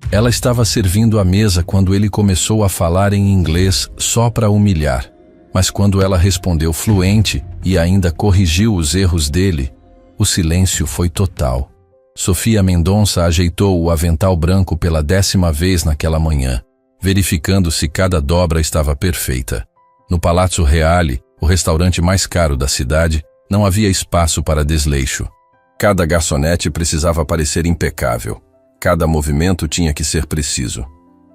Ela estava servindo a mesa quando ele começou a falar em inglês só para humilhar. Mas quando ela respondeu fluente e ainda corrigiu os erros dele, o silêncio foi total. Sofia Mendonça ajeitou o avental branco pela 10ª vez naquela manhã, verificando se cada dobra estava perfeita. No Palazzo Reale, o restaurante mais caro da cidade, não havia espaço para desleixo. Cada garçonete precisava parecer impecável. Cada movimento tinha que ser preciso.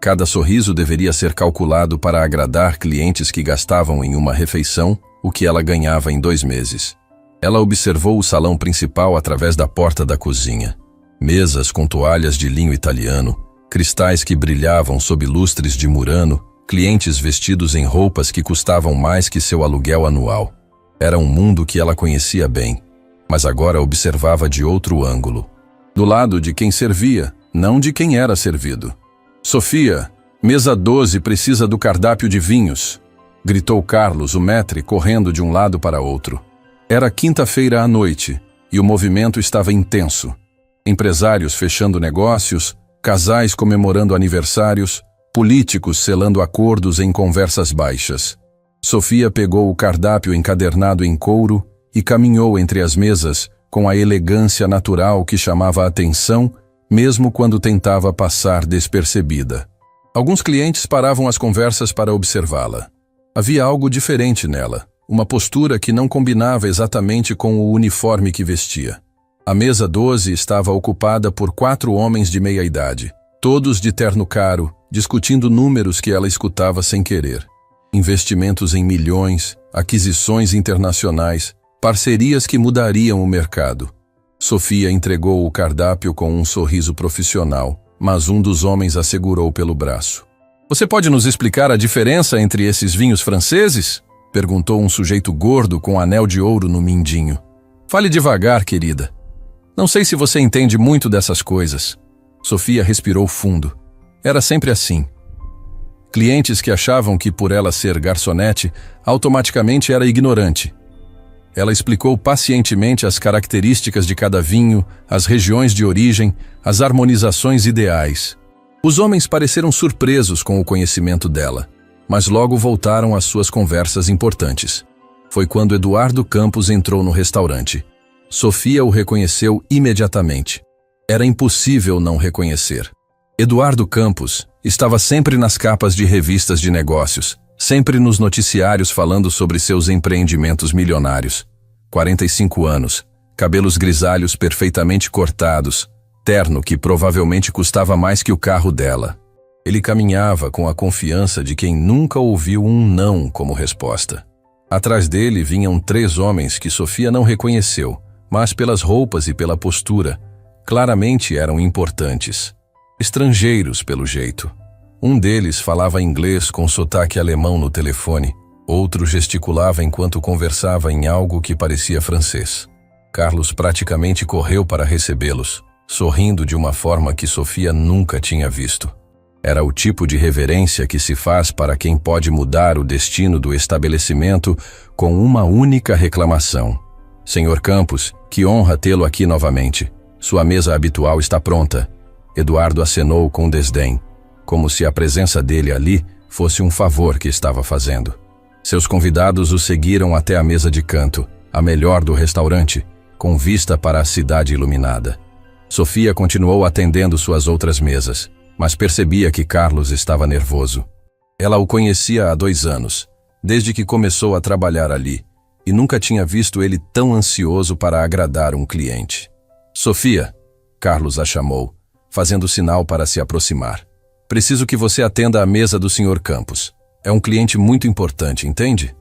Cada sorriso deveria ser calculado para agradar clientes que gastavam em uma refeição o que ela ganhava em 2 meses. Ela observou o salão principal através da porta da cozinha. Mesas com toalhas de linho italiano, cristais que brilhavam sob lustres de Murano, clientes vestidos em roupas que custavam mais que seu aluguel anual. Era um mundo que ela conhecia bem, mas agora observava de outro ângulo. Do lado de quem servia, não de quem era servido. "Sofia, mesa 12 precisa do cardápio de vinhos", gritou Carlos, o maître, correndo de um lado para outro. Era quinta-feira à noite, e o movimento estava intenso. Empresários fechando negócios, casais comemorando aniversários, políticos selando acordos em conversas baixas. Sofia pegou o cardápio encadernado em couro e caminhou entre as mesas com a elegância natural que chamava a atenção, mesmo quando tentava passar despercebida. Alguns clientes paravam as conversas para observá-la. Havia algo diferente nela, uma postura que não combinava exatamente com o uniforme que vestia. A mesa 12 estava ocupada por 4 homens de meia-idade, todos de terno caro, discutindo números que ela escutava sem querer. Investimentos em milhões, aquisições internacionais, parcerias que mudariam o mercado. Sofia entregou o cardápio com um sorriso profissional, mas um dos homens a segurou pelo braço. "Você pode nos explicar a diferença entre esses vinhos franceses?" perguntou um sujeito gordo com anel de ouro no mindinho. "Fale devagar, querida. Não sei se você entende muito dessas coisas." Sofia respirou fundo. Era sempre assim. Clientes que achavam que por ela ser garçonete, automaticamente era ignorante. Ela explicou pacientemente as características de cada vinho, as regiões de origem, as harmonizações ideais. Os homens pareceram surpresos com o conhecimento dela, mas logo voltaram às suas conversas importantes. Foi quando Eduardo Campos entrou no restaurante. Sofia o reconheceu imediatamente. Era impossível não reconhecer. Eduardo Campos estava sempre nas capas de revistas de negócios, sempre nos noticiários falando sobre seus empreendimentos milionários. 45 anos, cabelos grisalhos perfeitamente cortados, terno que provavelmente custava mais que o carro dela. Ele caminhava com a confiança de quem nunca ouviu um não como resposta. Atrás dele vinham 3 homens que Sofia não reconheceu, mas pelas roupas e pela postura, claramente eram importantes. Estrangeiros, pelo jeito. Um deles falava inglês com sotaque alemão no telefone, outro gesticulava enquanto conversava em algo que parecia francês. Carlos praticamente correu para recebê-los, sorrindo de uma forma que Sofia nunca tinha visto. Era o tipo de reverência que se faz para quem pode mudar o destino do estabelecimento com uma única reclamação. "Senhor Campos, que honra tê-lo aqui novamente. Sua mesa habitual está pronta." Eduardo acenou com desdém, como se a presença dele ali fosse um favor que estava fazendo. Seus convidados o seguiram até a mesa de canto, a melhor do restaurante, com vista para a cidade iluminada. Sofia continuou atendendo suas outras mesas, mas percebia que Carlos estava nervoso. Ela o conhecia há 2 anos, desde que começou a trabalhar ali, e nunca tinha visto ele tão ansioso para agradar um cliente. "Sofia", Carlos a chamou, fazendo sinal para se aproximar. "Preciso que você atenda à mesa do Sr. Campos. É um cliente muito importante, entende?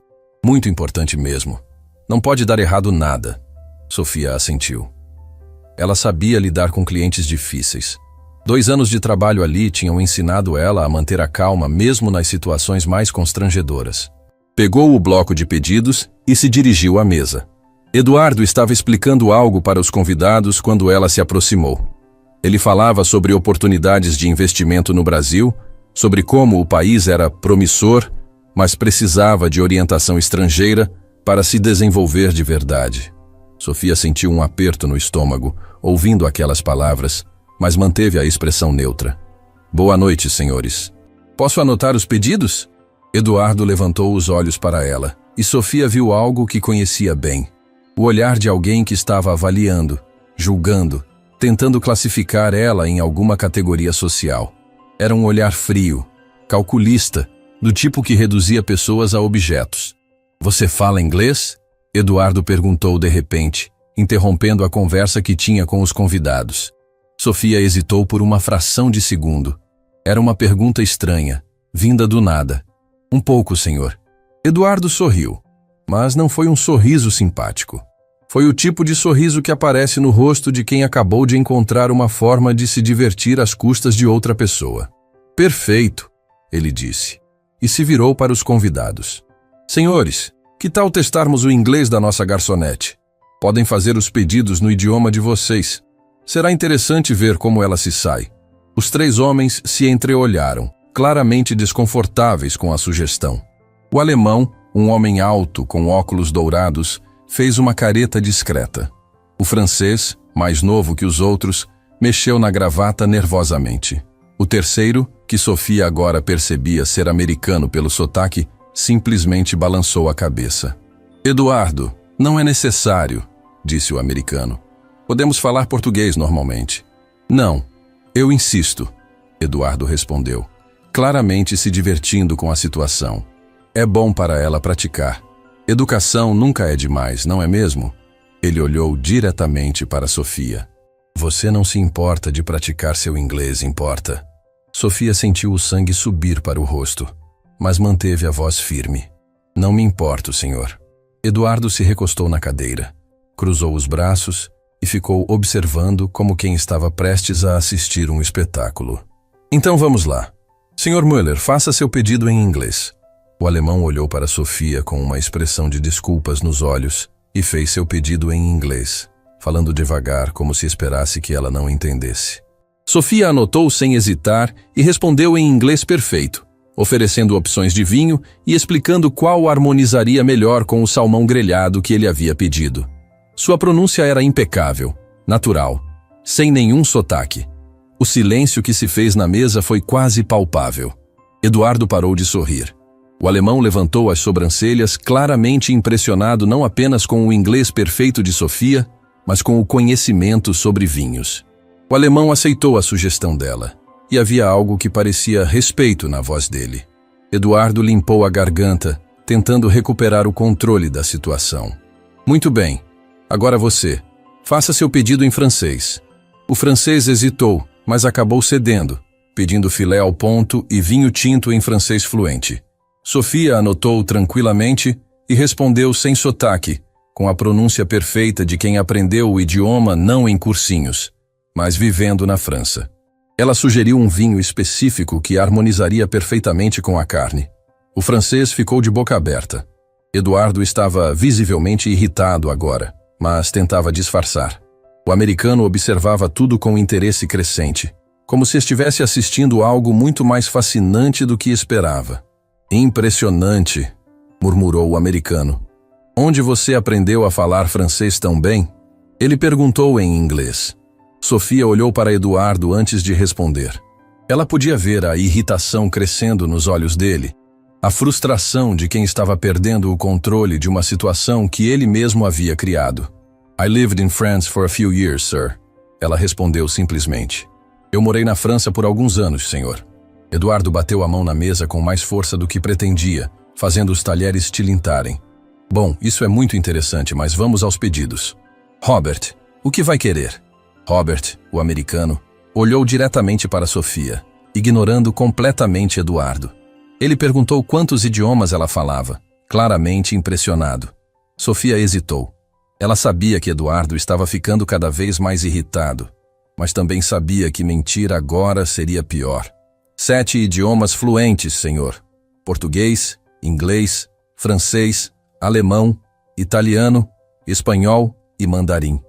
Muito importante mesmo. Não pode dar errado nada." Sofia assentiu. Ela sabia lidar com clientes difíceis. 2 anos de trabalho ali tinham ensinado ela a manter a calma mesmo nas situações mais constrangedoras. Pegou o bloco de pedidos e se dirigiu à mesa. Eduardo estava explicando algo para os convidados quando ela se aproximou. Ele falava sobre oportunidades de investimento no Brasil, sobre como o país era promissor, mas precisava de orientação estrangeira para se desenvolver de verdade. Sofia sentiu um aperto no estômago, ouvindo aquelas palavras, mas manteve a expressão neutra. Boa noite, senhores. Posso anotar os pedidos? Eduardo levantou os olhos para ela, e Sofia viu algo que conhecia bem. O olhar de alguém que estava avaliando, julgando, tentando classificar ela em alguma categoria social. Era um olhar frio, calculista, do tipo que reduzia pessoas a objetos. Você fala inglês? Eduardo perguntou de repente, interrompendo a conversa que tinha com os convidados. Sofia hesitou por uma fração de segundo. Era uma pergunta estranha, vinda do nada. Um pouco, senhor. Eduardo sorriu, mas não foi um sorriso simpático. Foi o tipo de sorriso que aparece no rosto de quem acabou de encontrar uma forma de se divertir às custas de outra pessoa. Perfeito, ele disse, e se virou para os convidados. Senhores, que tal testarmos o inglês da nossa garçonete? Podem fazer os pedidos no idioma de vocês. Será interessante ver como ela se sai. Os três homens se entreolharam, claramente desconfortáveis com a sugestão. O alemão, um homem alto com óculos dourados, fez uma careta discreta. O francês, mais novo que os outros, mexeu na gravata nervosamente. O terceiro, que Sofia agora percebia ser americano pelo sotaque, simplesmente balançou a cabeça. Eduardo, não é necessário, disse o americano. Podemos falar português normalmente. Não, eu insisto, Eduardo respondeu, claramente se divertindo com a situação. É bom para ela praticar. Educação nunca é demais, não é mesmo? Ele olhou diretamente para Sofia. Você não se importa de praticar seu inglês, importa? Sofia sentiu o sangue subir para o rosto, mas manteve a voz firme. Não me importo, senhor. Eduardo se recostou na cadeira, cruzou os braços e ficou observando como quem estava prestes a assistir um espetáculo. Então vamos lá. Sr. Müller, faça seu pedido em inglês. O alemão olhou para Sofia com uma expressão de desculpas nos olhos e fez seu pedido em inglês, falando devagar como se esperasse que ela não entendesse. Sofia anotou sem hesitar e respondeu em inglês perfeito, oferecendo opções de vinho e explicando qual harmonizaria melhor com o salmão grelhado que ele havia pedido. Sua pronúncia era impecável, natural, sem nenhum sotaque. O silêncio que se fez na mesa foi quase palpável. Eduardo parou de sorrir. O alemão levantou as sobrancelhas, claramente impressionado não apenas com o inglês perfeito de Sofia, mas com o conhecimento sobre vinhos. O alemão aceitou a sugestão dela, e havia algo que parecia respeito na voz dele. Eduardo limpou a garganta, tentando recuperar o controle da situação. Muito bem, agora você. Faça seu pedido em francês. O francês hesitou, mas acabou cedendo, pedindo filé ao ponto e vinho tinto em francês fluente. Sofia anotou tranquilamente e respondeu sem sotaque, com a pronúncia perfeita de quem aprendeu o idioma não em cursinhos, mas vivendo na França. Ela sugeriu um vinho específico que harmonizaria perfeitamente com a carne. O francês ficou de boca aberta. Eduardo estava visivelmente irritado agora, mas tentava disfarçar. O americano observava tudo com interesse crescente, como se estivesse assistindo algo muito mais fascinante do que esperava. Impressionante, murmurou o americano. Onde você aprendeu a falar francês tão bem? Ele perguntou em inglês. Sofia olhou para Eduardo antes de responder. Ela podia ver a irritação crescendo nos olhos dele, a frustração de quem estava perdendo o controle de uma situação que ele mesmo havia criado. I lived in France for a few years, sir. Ela respondeu simplesmente. Eu morei na França por alguns anos, senhor. Eduardo bateu a mão na mesa com mais força do que pretendia, fazendo os talheres tilintarem. Bom, isso é muito interessante, mas vamos aos pedidos. Robert, o que vai querer? Robert, o americano, olhou diretamente para Sofia, ignorando completamente Eduardo. Ele perguntou quantos idiomas ela falava, claramente impressionado. Sofia hesitou. Ela sabia que Eduardo estava ficando cada vez mais irritado, mas também sabia que mentir agora seria pior. 7 idiomas fluentes, senhor. Português, inglês, francês, alemão, italiano, espanhol e mandarim.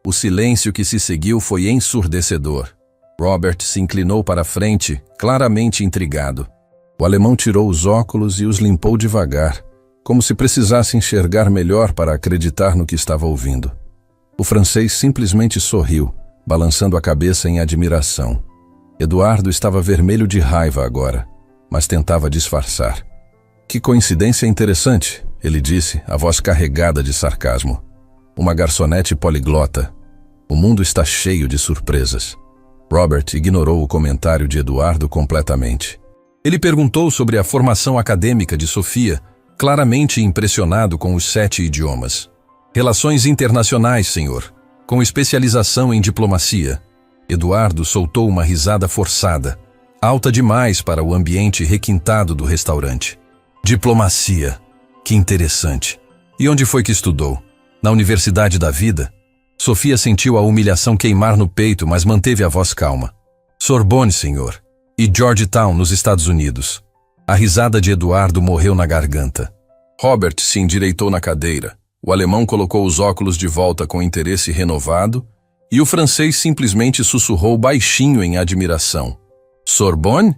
O silêncio que se seguiu foi ensurdecedor. Robert se inclinou para a frente, claramente intrigado. O alemão tirou os óculos e os limpou devagar, como se precisasse enxergar melhor para acreditar no que estava ouvindo. O francês simplesmente sorriu, balançando a cabeça em admiração. Eduardo estava vermelho de raiva agora, mas tentava disfarçar. Que coincidência interessante, ele disse, a voz carregada de sarcasmo. Uma garçonete poliglota. O mundo está cheio de surpresas. Robert ignorou o comentário de Eduardo completamente. Ele perguntou sobre a formação acadêmica de Sofia, claramente impressionado com os 7 idiomas. Relações internacionais, senhor, com especialização em diplomacia. Eduardo soltou uma risada forçada, alta demais para o ambiente requintado do restaurante. Diplomacia. Que interessante. E onde foi que estudou? Na Universidade da Vida? Sofia sentiu a humilhação queimar no peito, mas manteve a voz calma. Sorbonne, senhor. E Georgetown, nos Estados Unidos. A risada de Eduardo morreu na garganta. Robert se endireitou na cadeira. O alemão colocou os óculos de volta com interesse renovado e o francês simplesmente sussurrou baixinho em admiração. Sorbonne?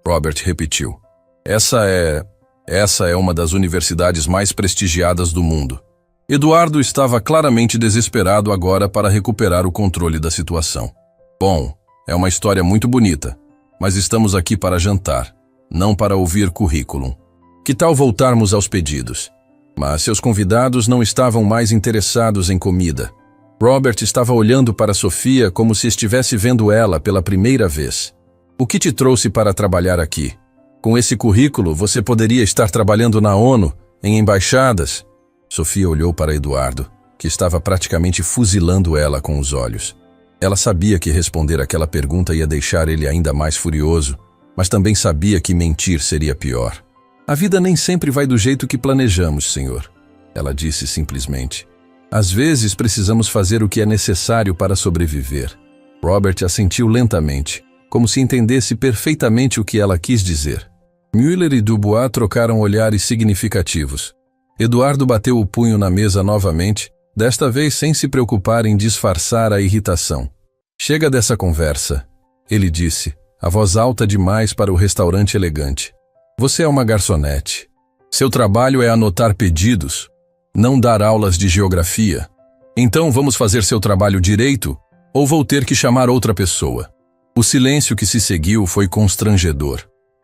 Robert repetiu. Essa é uma das universidades mais prestigiadas do mundo. Eduardo estava claramente desesperado agora para recuperar o controle da situação. Bom, é uma história muito bonita, mas estamos aqui para jantar, não para ouvir currículo. Que tal voltarmos aos pedidos? Mas seus convidados não estavam mais interessados em comida. Robert estava olhando para Sofia como se estivesse vendo ela pela primeira vez. O que te trouxe para trabalhar aqui? Com esse currículo, você poderia estar trabalhando na ONU, em embaixadas. Sofia olhou para Eduardo, que estava praticamente fuzilando ela com os olhos. Ela sabia que responder aquela pergunta ia deixar ele ainda mais furioso, mas também sabia que mentir seria pior. A vida nem sempre vai do jeito que planejamos, senhor. Ela disse simplesmente. Às vezes precisamos fazer o que é necessário para sobreviver. Robert assentiu lentamente, como se entendesse perfeitamente o que ela quis dizer. Müller e Dubois trocaram olhares significativos. Eduardo bateu o punho na mesa novamente, desta vez sem se preocupar em disfarçar a irritação. Chega dessa conversa, ele disse, a voz alta demais para o restaurante elegante. Você é uma garçonete. Seu trabalho é anotar pedidos, não dar aulas de geografia. Então vamos fazer seu trabalho direito ou vou ter que chamar outra pessoa? O silêncio que se seguiu foi constrangedor.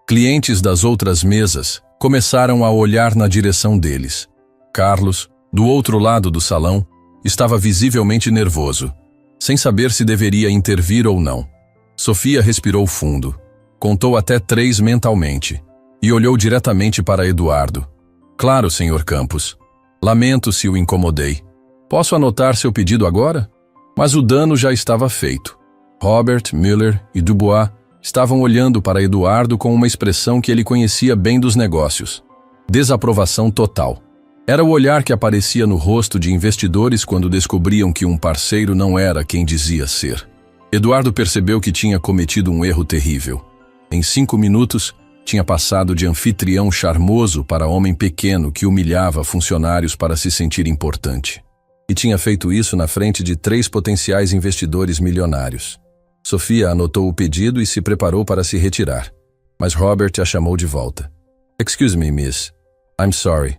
Clientes das outras mesas começaram a olhar na direção deles. Carlos, do outro lado do salão, estava visivelmente nervoso, sem saber se deveria intervir ou não. Sofia respirou fundo, contou até 3 mentalmente e olhou diretamente para Eduardo. Claro, Sr. Campos. Lamento se o incomodei. Posso anotar seu pedido agora? Mas o dano já estava feito. Robert, Müller e Dubois estavam olhando para Eduardo com uma expressão que ele conhecia bem dos negócios. Desaprovação total. Era o olhar que aparecia no rosto de investidores quando descobriam que um parceiro não era quem dizia ser. Eduardo percebeu que tinha cometido um erro terrível. Em 5 minutos, tinha passado de anfitrião charmoso para homem pequeno que humilhava funcionários para se sentir importante. E tinha feito isso na frente de 3 potenciais investidores milionários. Sofia anotou o pedido e se preparou para se retirar, mas Robert a chamou de volta. Excuse me, miss. I'm sorry.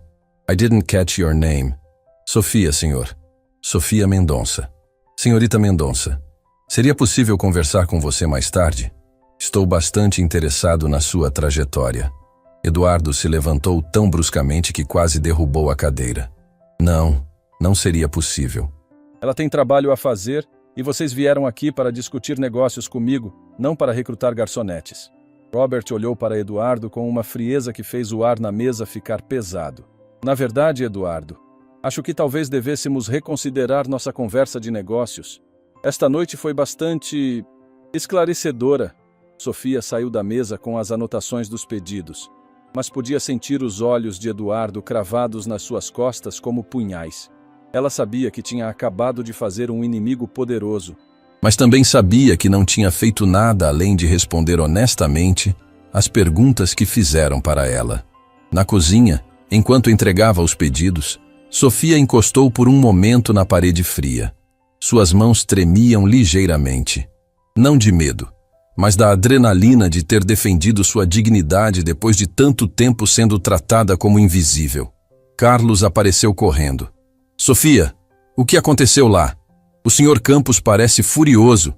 I didn't catch your name. Sofia, senhor. Sofia Mendonça. Senhorita Mendonça, seria possível conversar com você mais tarde? Estou bastante interessado na sua trajetória. Eduardo se levantou tão bruscamente que quase derrubou a cadeira. Não seria possível. Ela tem trabalho a fazer e vocês vieram aqui para discutir negócios comigo, não para recrutar garçonetes. Robert olhou para Eduardo com uma frieza que fez o ar na mesa ficar pesado. Na verdade, Eduardo, acho que talvez devêssemos reconsiderar nossa conversa de negócios. Esta noite foi bastante esclarecedora. Sofia saiu da mesa com as anotações dos pedidos, mas podia sentir os olhos de Eduardo cravados nas suas costas como punhais. Ela sabia que tinha acabado de fazer um inimigo poderoso, mas também sabia que não tinha feito nada além de responder honestamente às perguntas que fizeram para ela. Na cozinha, enquanto entregava os pedidos, Sofia encostou por um momento na parede fria. Suas mãos tremiam ligeiramente. Não de medo, mas da adrenalina de ter defendido sua dignidade depois de tanto tempo sendo tratada como invisível. Carlos apareceu correndo. Sofia, o que aconteceu lá? O Sr. Campos parece furioso.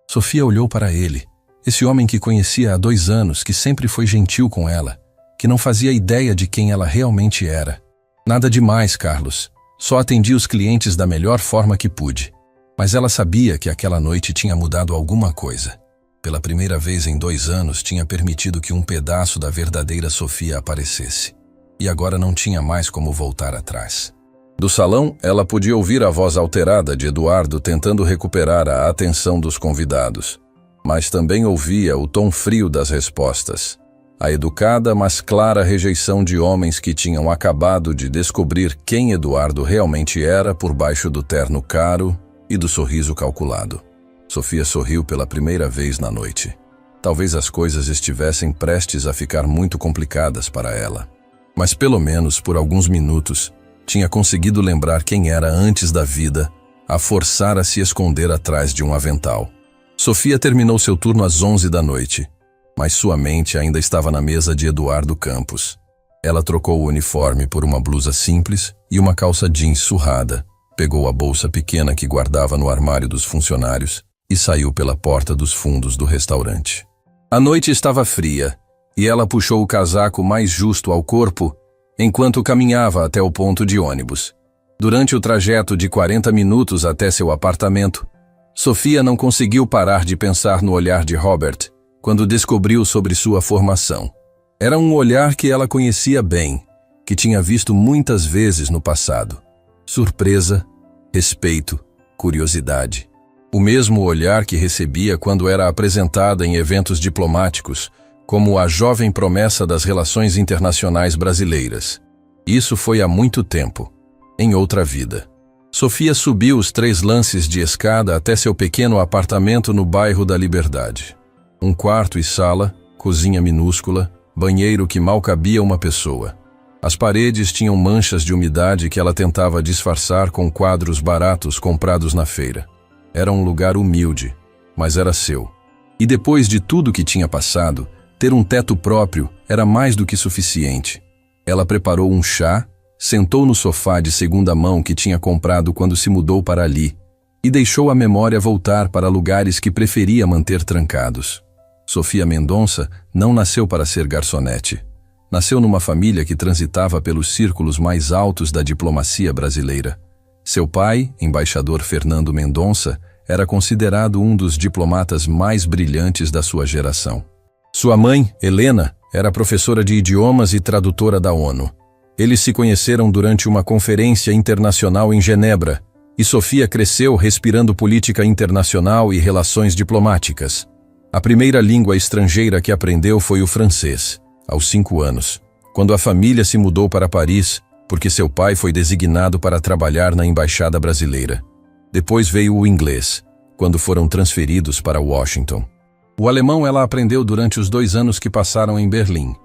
Sofia olhou para ele. Esse homem que conhecia há 2 anos, que sempre foi gentil com ela, que não fazia ideia de quem ela realmente era. Nada demais, Carlos. Só atendi os clientes da melhor forma que pude. Mas ela sabia que aquela noite tinha mudado alguma coisa. Pela primeira vez em 2 anos, tinha permitido que um pedaço da verdadeira Sofia aparecesse. E agora não tinha mais como voltar atrás. Do salão, ela podia ouvir a voz alterada de Eduardo tentando recuperar a atenção dos convidados. Mas também ouvia o tom frio das respostas. A educada, mas clara rejeição de homens que tinham acabado de descobrir quem Eduardo realmente era por baixo do terno caro e do sorriso calculado. Sofia sorriu pela primeira vez na noite. Talvez as coisas estivessem prestes a ficar muito complicadas para ela. Mas pelo menos por alguns minutos, tinha conseguido lembrar quem era antes da vida, a forçar a se esconder atrás de um avental. Sofia terminou seu turno às 11 da noite, mas sua mente ainda estava na mesa de Eduardo Campos. Ela trocou o uniforme por uma blusa simples e uma calça jeans surrada, pegou a bolsa pequena que guardava no armário dos funcionários e saiu pela porta dos fundos do restaurante. A noite estava fria e ela puxou o casaco mais justo ao corpo enquanto caminhava até o ponto de ônibus. Durante o trajeto de 40 minutos até seu apartamento, Sofia não conseguiu parar de pensar no olhar de Robert quando descobriu sobre sua formação. Era um olhar que ela conhecia bem, que tinha visto muitas vezes no passado. Surpresa, respeito, curiosidade. O mesmo olhar que recebia quando era apresentada em eventos diplomáticos, como a jovem promessa das relações internacionais brasileiras. Isso foi há muito tempo, em outra vida. Sofia subiu os 3 lances de escada até seu pequeno apartamento no bairro da Liberdade. Um quarto e sala, cozinha minúscula, banheiro que mal cabia uma pessoa. As paredes tinham manchas de umidade que ela tentava disfarçar com quadros baratos comprados na feira. Era um lugar humilde, mas era seu. E depois de tudo que tinha passado, ter um teto próprio era mais do que suficiente. Ela preparou um chá, sentou no sofá de segunda mão que tinha comprado quando se mudou para ali e deixou a memória voltar para lugares que preferia manter trancados. Sofia Mendonça não nasceu para ser garçonete. Nasceu numa família que transitava pelos círculos mais altos da diplomacia brasileira. Seu pai, embaixador Fernando Mendonça, era considerado um dos diplomatas mais brilhantes da sua geração. Sua mãe, Helena, era professora de idiomas e tradutora da ONU. Eles se conheceram durante uma conferência internacional em Genebra, e Sofia cresceu respirando política internacional e relações diplomáticas. A primeira língua estrangeira que aprendeu foi o francês, aos 5 anos, quando a família se mudou para Paris, porque seu pai foi designado para trabalhar na embaixada brasileira. Depois veio o inglês, quando foram transferidos para Washington. O alemão ela aprendeu durante os 2 anos que passaram em Berlim.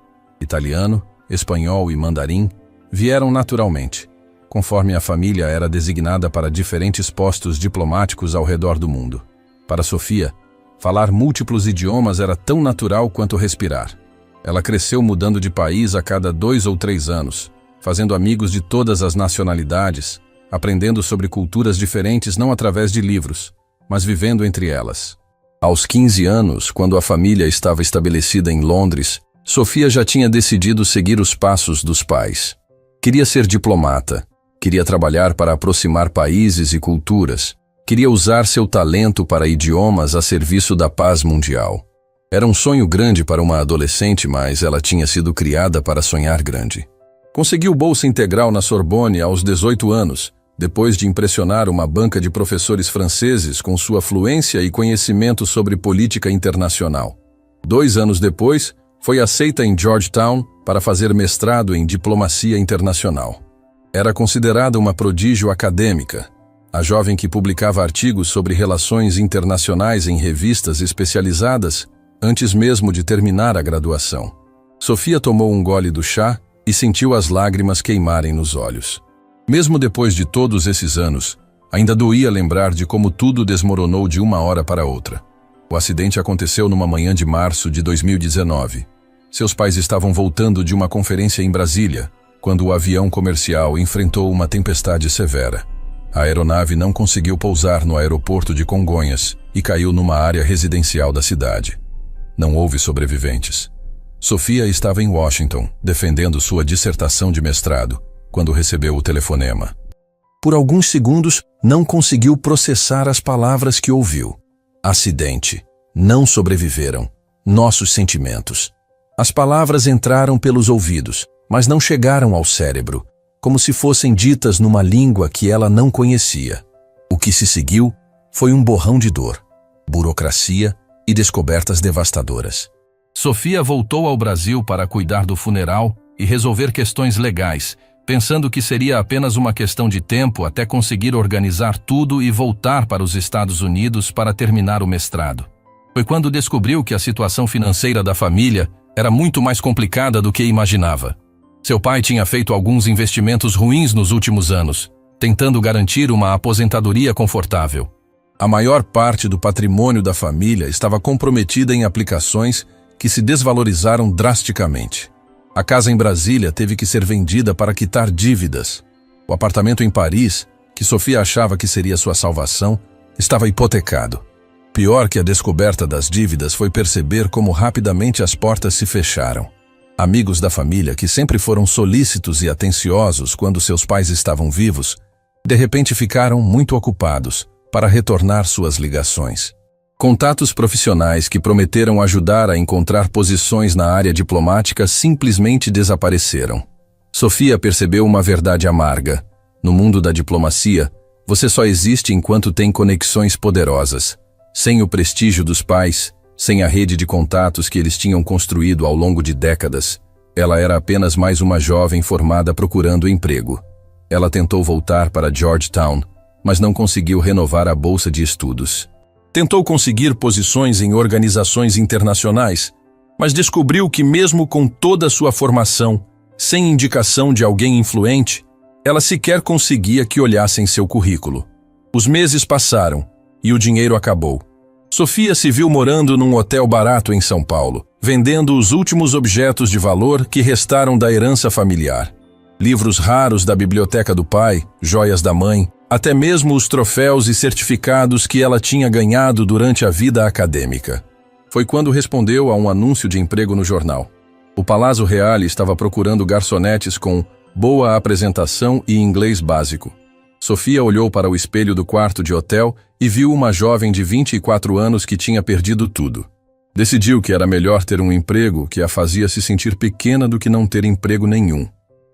Italiano, espanhol e mandarim vieram naturalmente, conforme a família era designada para diferentes postos diplomáticos ao redor do mundo. Para Sofia, falar múltiplos idiomas era tão natural quanto respirar. Ela cresceu mudando de país a cada 2 ou 3 anos, fazendo amigos de todas as nacionalidades, aprendendo sobre culturas diferentes não através de livros, mas vivendo entre elas. Aos 15 anos, quando a família estava estabelecida em Londres, Sofia já tinha decidido seguir os passos dos pais. Queria ser diplomata, queria trabalhar para aproximar países e culturas, queria usar seu talento para idiomas a serviço da paz mundial. Era um sonho grande para uma adolescente, mas ela tinha sido criada para sonhar grande. Conseguiu bolsa integral na Sorbonne aos 18 anos, depois de impressionar uma banca de professores franceses com sua fluência e conhecimento sobre política internacional. 2 anos depois, foi aceita em Georgetown para fazer mestrado em diplomacia internacional. Era considerada uma prodígio acadêmica, a jovem que publicava artigos sobre relações internacionais em revistas especializadas antes mesmo de terminar a graduação. Sofia tomou um gole do chá e sentiu as lágrimas queimarem nos olhos. Mesmo depois de todos esses anos, ainda doía lembrar de como tudo desmoronou de uma hora para outra. O acidente aconteceu numa manhã de março de 2019. Seus pais estavam voltando de uma conferência em Brasília, quando o avião comercial enfrentou uma tempestade severa. A aeronave não conseguiu pousar no aeroporto de Congonhas e caiu numa área residencial da cidade. Não houve sobreviventes. Sofia estava em Washington, defendendo sua dissertação de mestrado, quando recebeu o telefonema. Por alguns segundos, não conseguiu processar as palavras que ouviu. Acidente. Não sobreviveram. Nossos sentimentos. As palavras entraram pelos ouvidos, mas não chegaram ao cérebro, como se fossem ditas numa língua que ela não conhecia. O que se seguiu foi um borrão de dor, burocracia e descobertas devastadoras. Sofia voltou ao Brasil para cuidar do funeral e resolver questões legais, pensando que seria apenas uma questão de tempo até conseguir organizar tudo e voltar para os Estados Unidos para terminar o mestrado. Foi quando descobriu que a situação financeira da família era muito mais complicada do que imaginava. Seu pai tinha feito alguns investimentos ruins nos últimos anos, tentando garantir uma aposentadoria confortável. A maior parte do patrimônio da família estava comprometida em aplicações que se desvalorizaram drasticamente. A casa em Brasília teve que ser vendida para quitar dívidas. O apartamento em Paris, que Sofia achava que seria sua salvação, estava hipotecado. Pior que a descoberta das dívidas foi perceber como rapidamente as portas se fecharam. Amigos da família, que sempre foram solícitos e atenciosos quando seus pais estavam vivos, de repente ficaram muito ocupados para retornar suas ligações. Contatos profissionais que prometeram ajudar a encontrar posições na área diplomática simplesmente desapareceram. Sofia percebeu uma verdade amarga. No mundo da diplomacia, você só existe enquanto tem conexões poderosas. Sem o prestígio dos pais, sem a rede de contatos que eles tinham construído ao longo de décadas, ela era apenas mais uma jovem formada procurando emprego. Ela tentou voltar para Georgetown, mas não conseguiu renovar a bolsa de estudos. Tentou conseguir posições em organizações internacionais, mas descobriu que mesmo com toda a sua formação, sem indicação de alguém influente, ela sequer conseguia que olhassem seu currículo. Os meses passaram e o dinheiro acabou. Sofia se viu morando num hotel barato em São Paulo, vendendo os últimos objetos de valor que restaram da herança familiar. Livros raros da biblioteca do pai, joias da mãe, até mesmo os troféus e certificados que ela tinha ganhado durante a vida acadêmica. Foi quando respondeu a um anúncio de emprego no jornal. O Palazzo Reale estava procurando garçonetes com boa apresentação e inglês básico. Sofia olhou para o espelho do quarto de hotel e viu uma jovem de 24 anos que tinha perdido tudo. Decidiu que era melhor ter um emprego que a fazia se sentir pequena do que não ter emprego nenhum.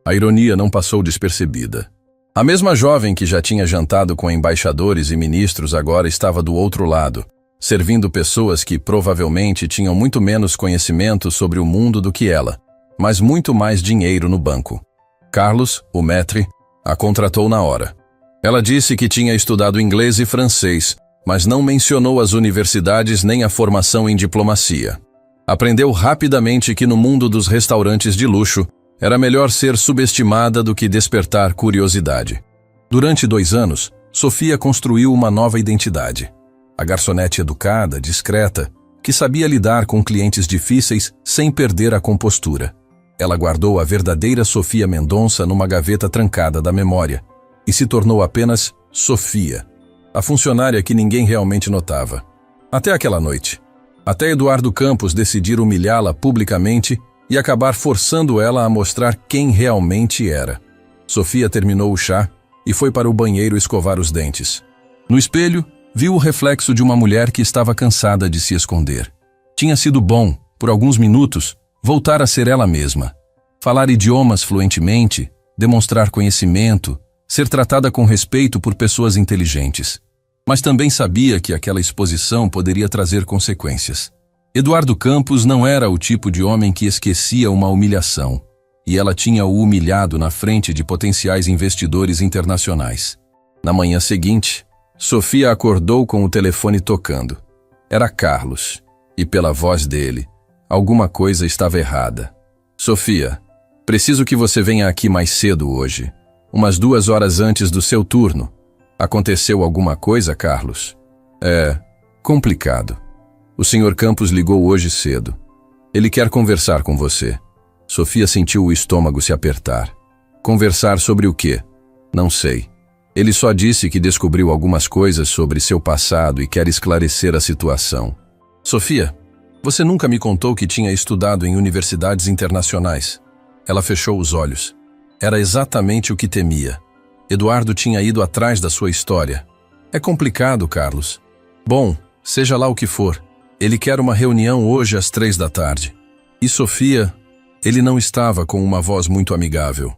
A ironia não passou despercebida. A mesma jovem que já tinha jantado com embaixadores e ministros agora estava do outro lado, servindo pessoas que provavelmente tinham muito menos conhecimento sobre o mundo do que ela, mas muito mais dinheiro no banco. Carlos, o maître, a contratou na hora. Ela disse que tinha estudado inglês e francês, mas não mencionou as universidades nem a formação em diplomacia. Aprendeu rapidamente que no mundo dos restaurantes de luxo, era melhor ser subestimada do que despertar curiosidade. Durante 2 anos, Sofia construiu uma nova identidade. A garçonete educada, discreta, que sabia lidar com clientes difíceis sem perder a compostura. Ela guardou a verdadeira Sofia Mendonça numa gaveta trancada da memória e se tornou apenas Sofia, a funcionária que ninguém realmente notava. Até aquela noite. Até Eduardo Campos decidir humilhá-la publicamente e acabar forçando ela a mostrar quem realmente era. Sofia terminou o chá e foi para o banheiro escovar os dentes. No espelho, viu o reflexo de uma mulher que estava cansada de se esconder. Tinha sido bom, por alguns minutos, voltar a ser ela mesma. Falar idiomas fluentemente, demonstrar conhecimento, ser tratada com respeito por pessoas inteligentes. Mas também sabia que aquela exposição poderia trazer consequências. Eduardo Campos não era o tipo de homem que esquecia uma humilhação, e ela tinha o humilhado na frente de potenciais investidores internacionais. Na manhã seguinte, Sofia acordou com o telefone tocando. Era Carlos, e pela voz dele, alguma coisa estava errada. Sofia, preciso que você venha aqui mais cedo hoje, umas 2 horas antes do seu turno. Aconteceu alguma coisa, Carlos? É complicado. O Sr. Campos ligou hoje cedo. Ele quer conversar com você. Sofia sentiu o estômago se apertar. Conversar sobre o quê? Não sei. Ele só disse que descobriu algumas coisas sobre seu passado e quer esclarecer a situação. Sofia, Você nunca me contou que tinha estudado em universidades internacionais. Ela fechou os olhos. Era exatamente o que temia. Eduardo tinha ido atrás da sua história. É complicado, Carlos. Bom, seja lá o que for. Ele quer uma reunião hoje às 3 da tarde. E Sofia? Ele não estava com uma voz muito amigável.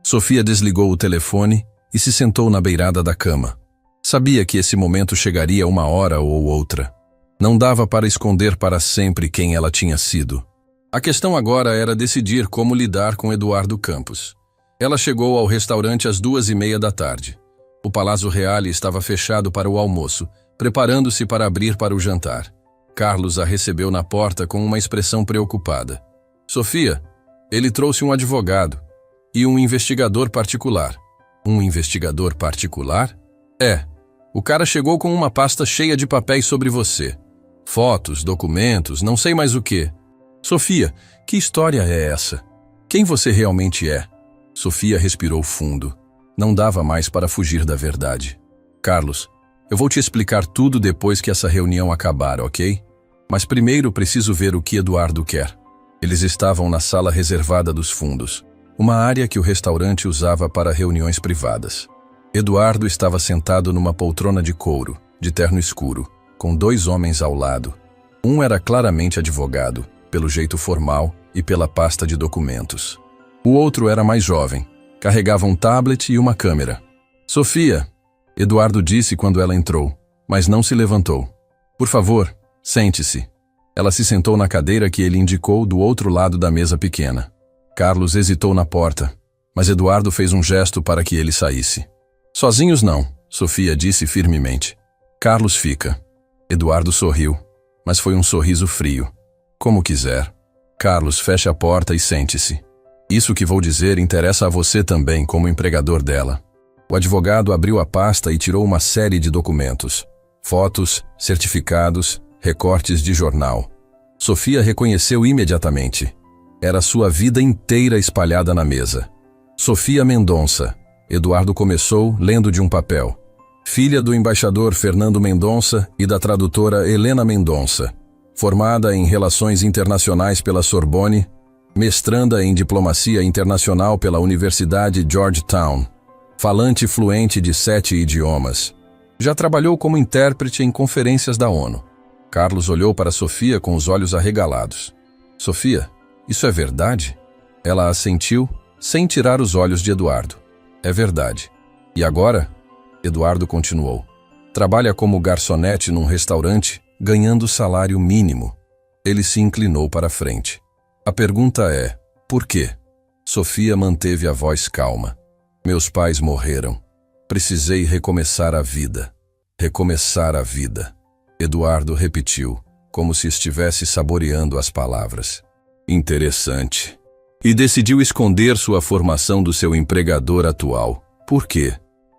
Sofia desligou o telefone e se sentou na beirada da cama. Sabia que esse momento chegaria uma hora ou outra. Não dava para esconder para sempre quem ela tinha sido. A questão agora era decidir como lidar com Eduardo Campos. Ela chegou ao restaurante às 2:30 da tarde. O Palácio Reale estava fechado para o almoço, preparando-se para abrir para o jantar. Carlos a recebeu na porta com uma expressão preocupada. Sofia, ele trouxe um advogado e um investigador particular. Um investigador particular? É. O cara chegou com uma pasta cheia de papéis sobre você. Fotos, documentos, não sei mais o quê. Sofia, que história é essa? Quem você realmente é? Sofia respirou fundo. Não dava mais para fugir da verdade. Carlos, eu vou te explicar tudo depois que essa reunião acabar, ok? Mas primeiro preciso ver o que Eduardo quer. Eles estavam na sala reservada dos fundos, uma área que o restaurante usava para reuniões privadas. Eduardo estava sentado numa poltrona de couro, de terno escuro, com 2 homens ao lado. Um era claramente advogado, pelo jeito formal e pela pasta de documentos. O outro era mais jovem, carregava um tablet e uma câmera. Sofia, Eduardo disse quando ela entrou, mas não se levantou. Por favor, sente-se. Ela se sentou na cadeira que ele indicou do outro lado da mesa pequena. Carlos hesitou na porta, mas Eduardo fez um gesto para que ele saísse. Sozinhos não, Sofia disse firmemente. Carlos fica. Eduardo sorriu, mas foi um sorriso frio. Como quiser. Carlos, feche a porta e sente-se. Isso que vou dizer interessa a você também como empregador dela. O advogado abriu a pasta e tirou uma série de documentos. Fotos, certificados, recortes de jornal. Sofia reconheceu imediatamente. Era sua vida inteira espalhada na mesa. Sofia Mendonça. Eduardo começou lendo de um papel. Filha do embaixador Fernando Mendonça e da tradutora Helena Mendonça. Formada em Relações Internacionais pela Sorbonne, mestranda em Diplomacia Internacional pela Universidade Georgetown. Falante fluente de 7 idiomas. Já trabalhou como intérprete em conferências da ONU. Carlos olhou para Sofia com os olhos arregalados. Sofia, isso é verdade? Ela assentiu, sem tirar os olhos de Eduardo. É verdade. E agora? Eduardo continuou. Trabalha como garçonete num restaurante, ganhando salário mínimo. Ele se inclinou para a frente. A pergunta é, por quê? Sofia manteve a voz calma. Meus pais morreram. Precisei recomeçar a vida. Recomeçar a vida. Eduardo repetiu, como se estivesse saboreando as palavras. Interessante. E decidiu esconder sua formação do seu empregador atual. Por quê?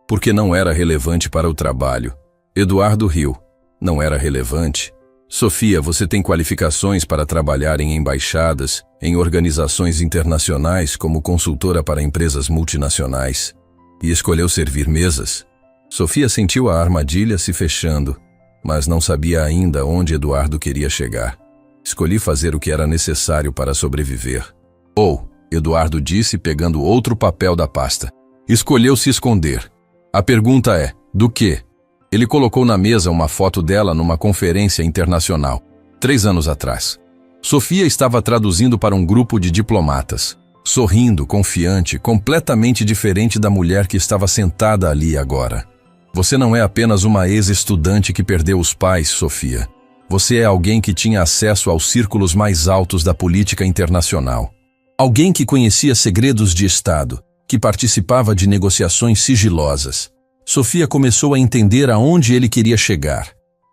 Porque não era relevante para o trabalho. Eduardo riu. Não era relevante? Sofia, você tem qualificações para trabalhar em embaixadas, em organizações internacionais como consultora para empresas multinacionais. E escolheu servir mesas? Sofia sentiu a armadilha se fechando, mas não sabia ainda onde Eduardo queria chegar. Escolhi fazer o que era necessário para sobreviver. Eduardo disse pegando outro papel da pasta. Escolheu se esconder. A pergunta é, do quê? Ele colocou na mesa uma foto dela numa conferência internacional, 3 anos atrás. Sofia estava traduzindo para um grupo de diplomatas, sorrindo, confiante, completamente diferente da mulher que estava sentada ali agora. Você não é apenas uma ex-estudante que perdeu os pais, Sofia. Você é alguém que tinha acesso aos círculos mais altos da política internacional. Alguém que conhecia segredos de Estado, que participava de negociações sigilosas. Sofia começou a entender aonde ele queria chegar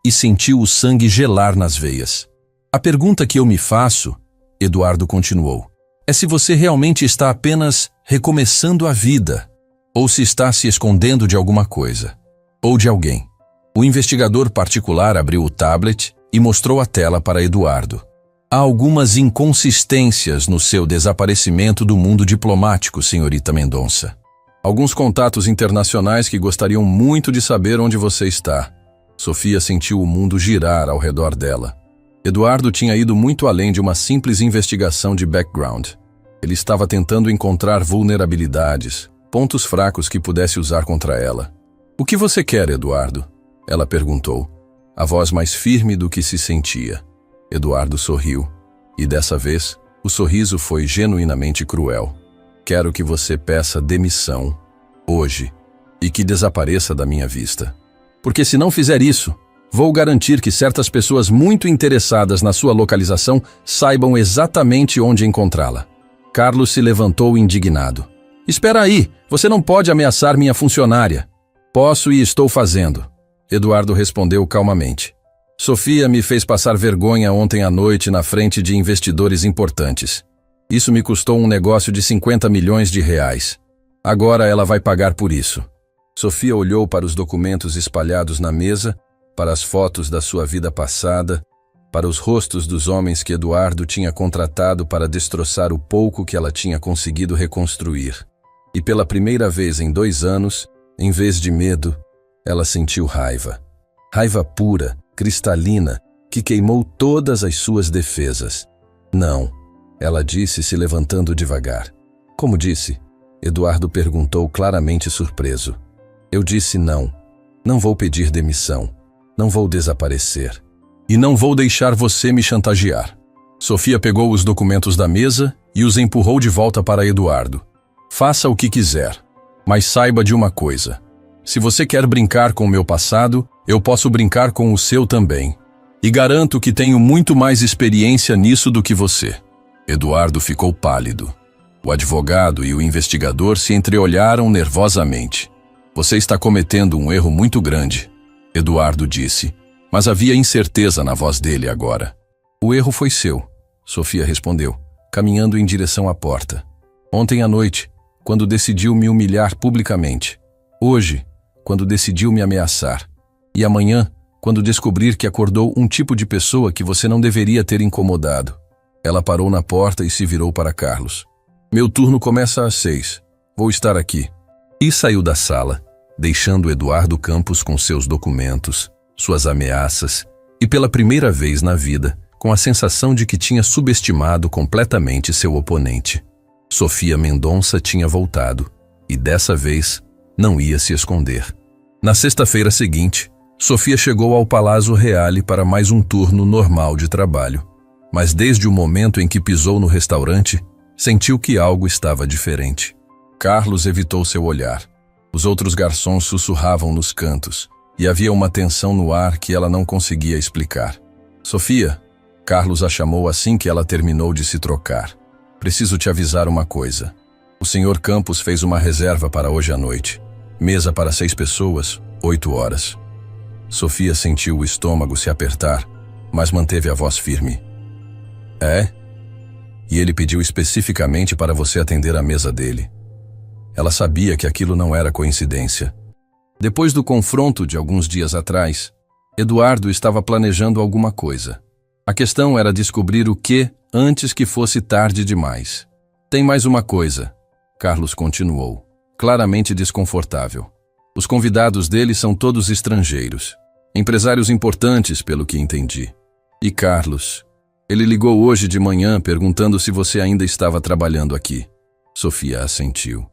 e sentiu o sangue gelar nas veias. A pergunta que eu me faço, Eduardo continuou, é se você realmente está apenas recomeçando a vida ou se está se escondendo de alguma coisa ou de alguém. O investigador particular abriu o tablet e mostrou a tela para Eduardo. Há algumas inconsistências no seu desaparecimento do mundo diplomático, senhorita Mendonça. Alguns contatos internacionais que gostariam muito de saber onde você está. Sofia sentiu o mundo girar ao redor dela. Eduardo tinha ido muito além de uma simples investigação de background. Ele estava tentando encontrar vulnerabilidades, pontos fracos que pudesse usar contra ela. "O que você quer, Eduardo?" ela perguntou, a voz mais firme do que se sentia. Eduardo sorriu, e dessa vez, o sorriso foi genuinamente cruel. "Quero que você peça demissão, hoje, e que desapareça da minha vista. Porque se não fizer isso, vou garantir que certas pessoas muito interessadas na sua localização saibam exatamente onde encontrá-la." Carlos se levantou indignado. "Espera aí, você não pode ameaçar minha funcionária." "Posso e estou fazendo," Eduardo respondeu calmamente. "Sofia me fez passar vergonha ontem à noite na frente de investidores importantes. Isso me custou um negócio de 50 milhões de reais. Agora ela vai pagar por isso." Sofia olhou para os documentos espalhados na mesa, para as fotos da sua vida passada, para os rostos dos homens que Eduardo tinha contratado para destroçar o pouco que ela tinha conseguido reconstruir. E pela primeira vez em 2 anos, em vez de medo, ela sentiu raiva. Raiva pura, cristalina, que queimou todas as suas defesas. "Não," ela disse, se levantando devagar. "Como disse?" Eduardo perguntou, claramente surpreso. "Eu disse não. Não vou pedir demissão. Não vou desaparecer. E não vou deixar você me chantagear." Sofia pegou os documentos da mesa e os empurrou de volta para Eduardo. "Faça o que quiser, mas saiba de uma coisa. Se você quer brincar com o meu passado, eu posso brincar com o seu também. E garanto que tenho muito mais experiência nisso do que você." Eduardo ficou pálido. O advogado e o investigador se entreolharam nervosamente. "Você está cometendo um erro muito grande," Eduardo disse, mas havia incerteza na voz dele agora. "O erro foi seu," Sofia respondeu, caminhando em direção à porta. "Ontem à noite, quando decidiu me humilhar publicamente. Hoje, quando decidiu me ameaçar. E amanhã, quando descobrir que acordou um tipo de pessoa que você não deveria ter incomodado." Ela parou na porta e se virou para Carlos. "Meu turno começa às 6. Vou estar aqui." E saiu da sala, deixando Eduardo Campos com seus documentos, suas ameaças e, pela primeira vez na vida, com a sensação de que tinha subestimado completamente seu oponente. Sofia Mendonça tinha voltado, e dessa vez não ia se esconder. Na sexta-feira seguinte, Sofia chegou ao Palazzo Reale para mais um turno normal de trabalho, mas desde o momento em que pisou no restaurante, sentiu que algo estava diferente. Carlos evitou seu olhar. Os outros garçons sussurravam nos cantos, e havia uma tensão no ar que ela não conseguia explicar. "Sofia," Carlos a chamou assim que ela terminou de se trocar. "Preciso te avisar uma coisa. O Sr. Campos fez uma reserva para hoje à noite. Mesa para 6 pessoas, 8 horas. Sofia sentiu o estômago se apertar, mas manteve a voz firme. "É? E ele pediu especificamente para você atender a mesa dele." Ela sabia que aquilo não era coincidência. Depois do confronto de alguns dias atrás, Eduardo estava planejando alguma coisa. A questão era descobrir o que antes que fosse tarde demais. "Tem mais uma coisa," Carlos continuou, claramente desconfortável. "Os convidados dele são todos estrangeiros. Empresários importantes, pelo que entendi. E Carlos, ele ligou hoje de manhã perguntando se você ainda estava trabalhando aqui." Sofia assentiu.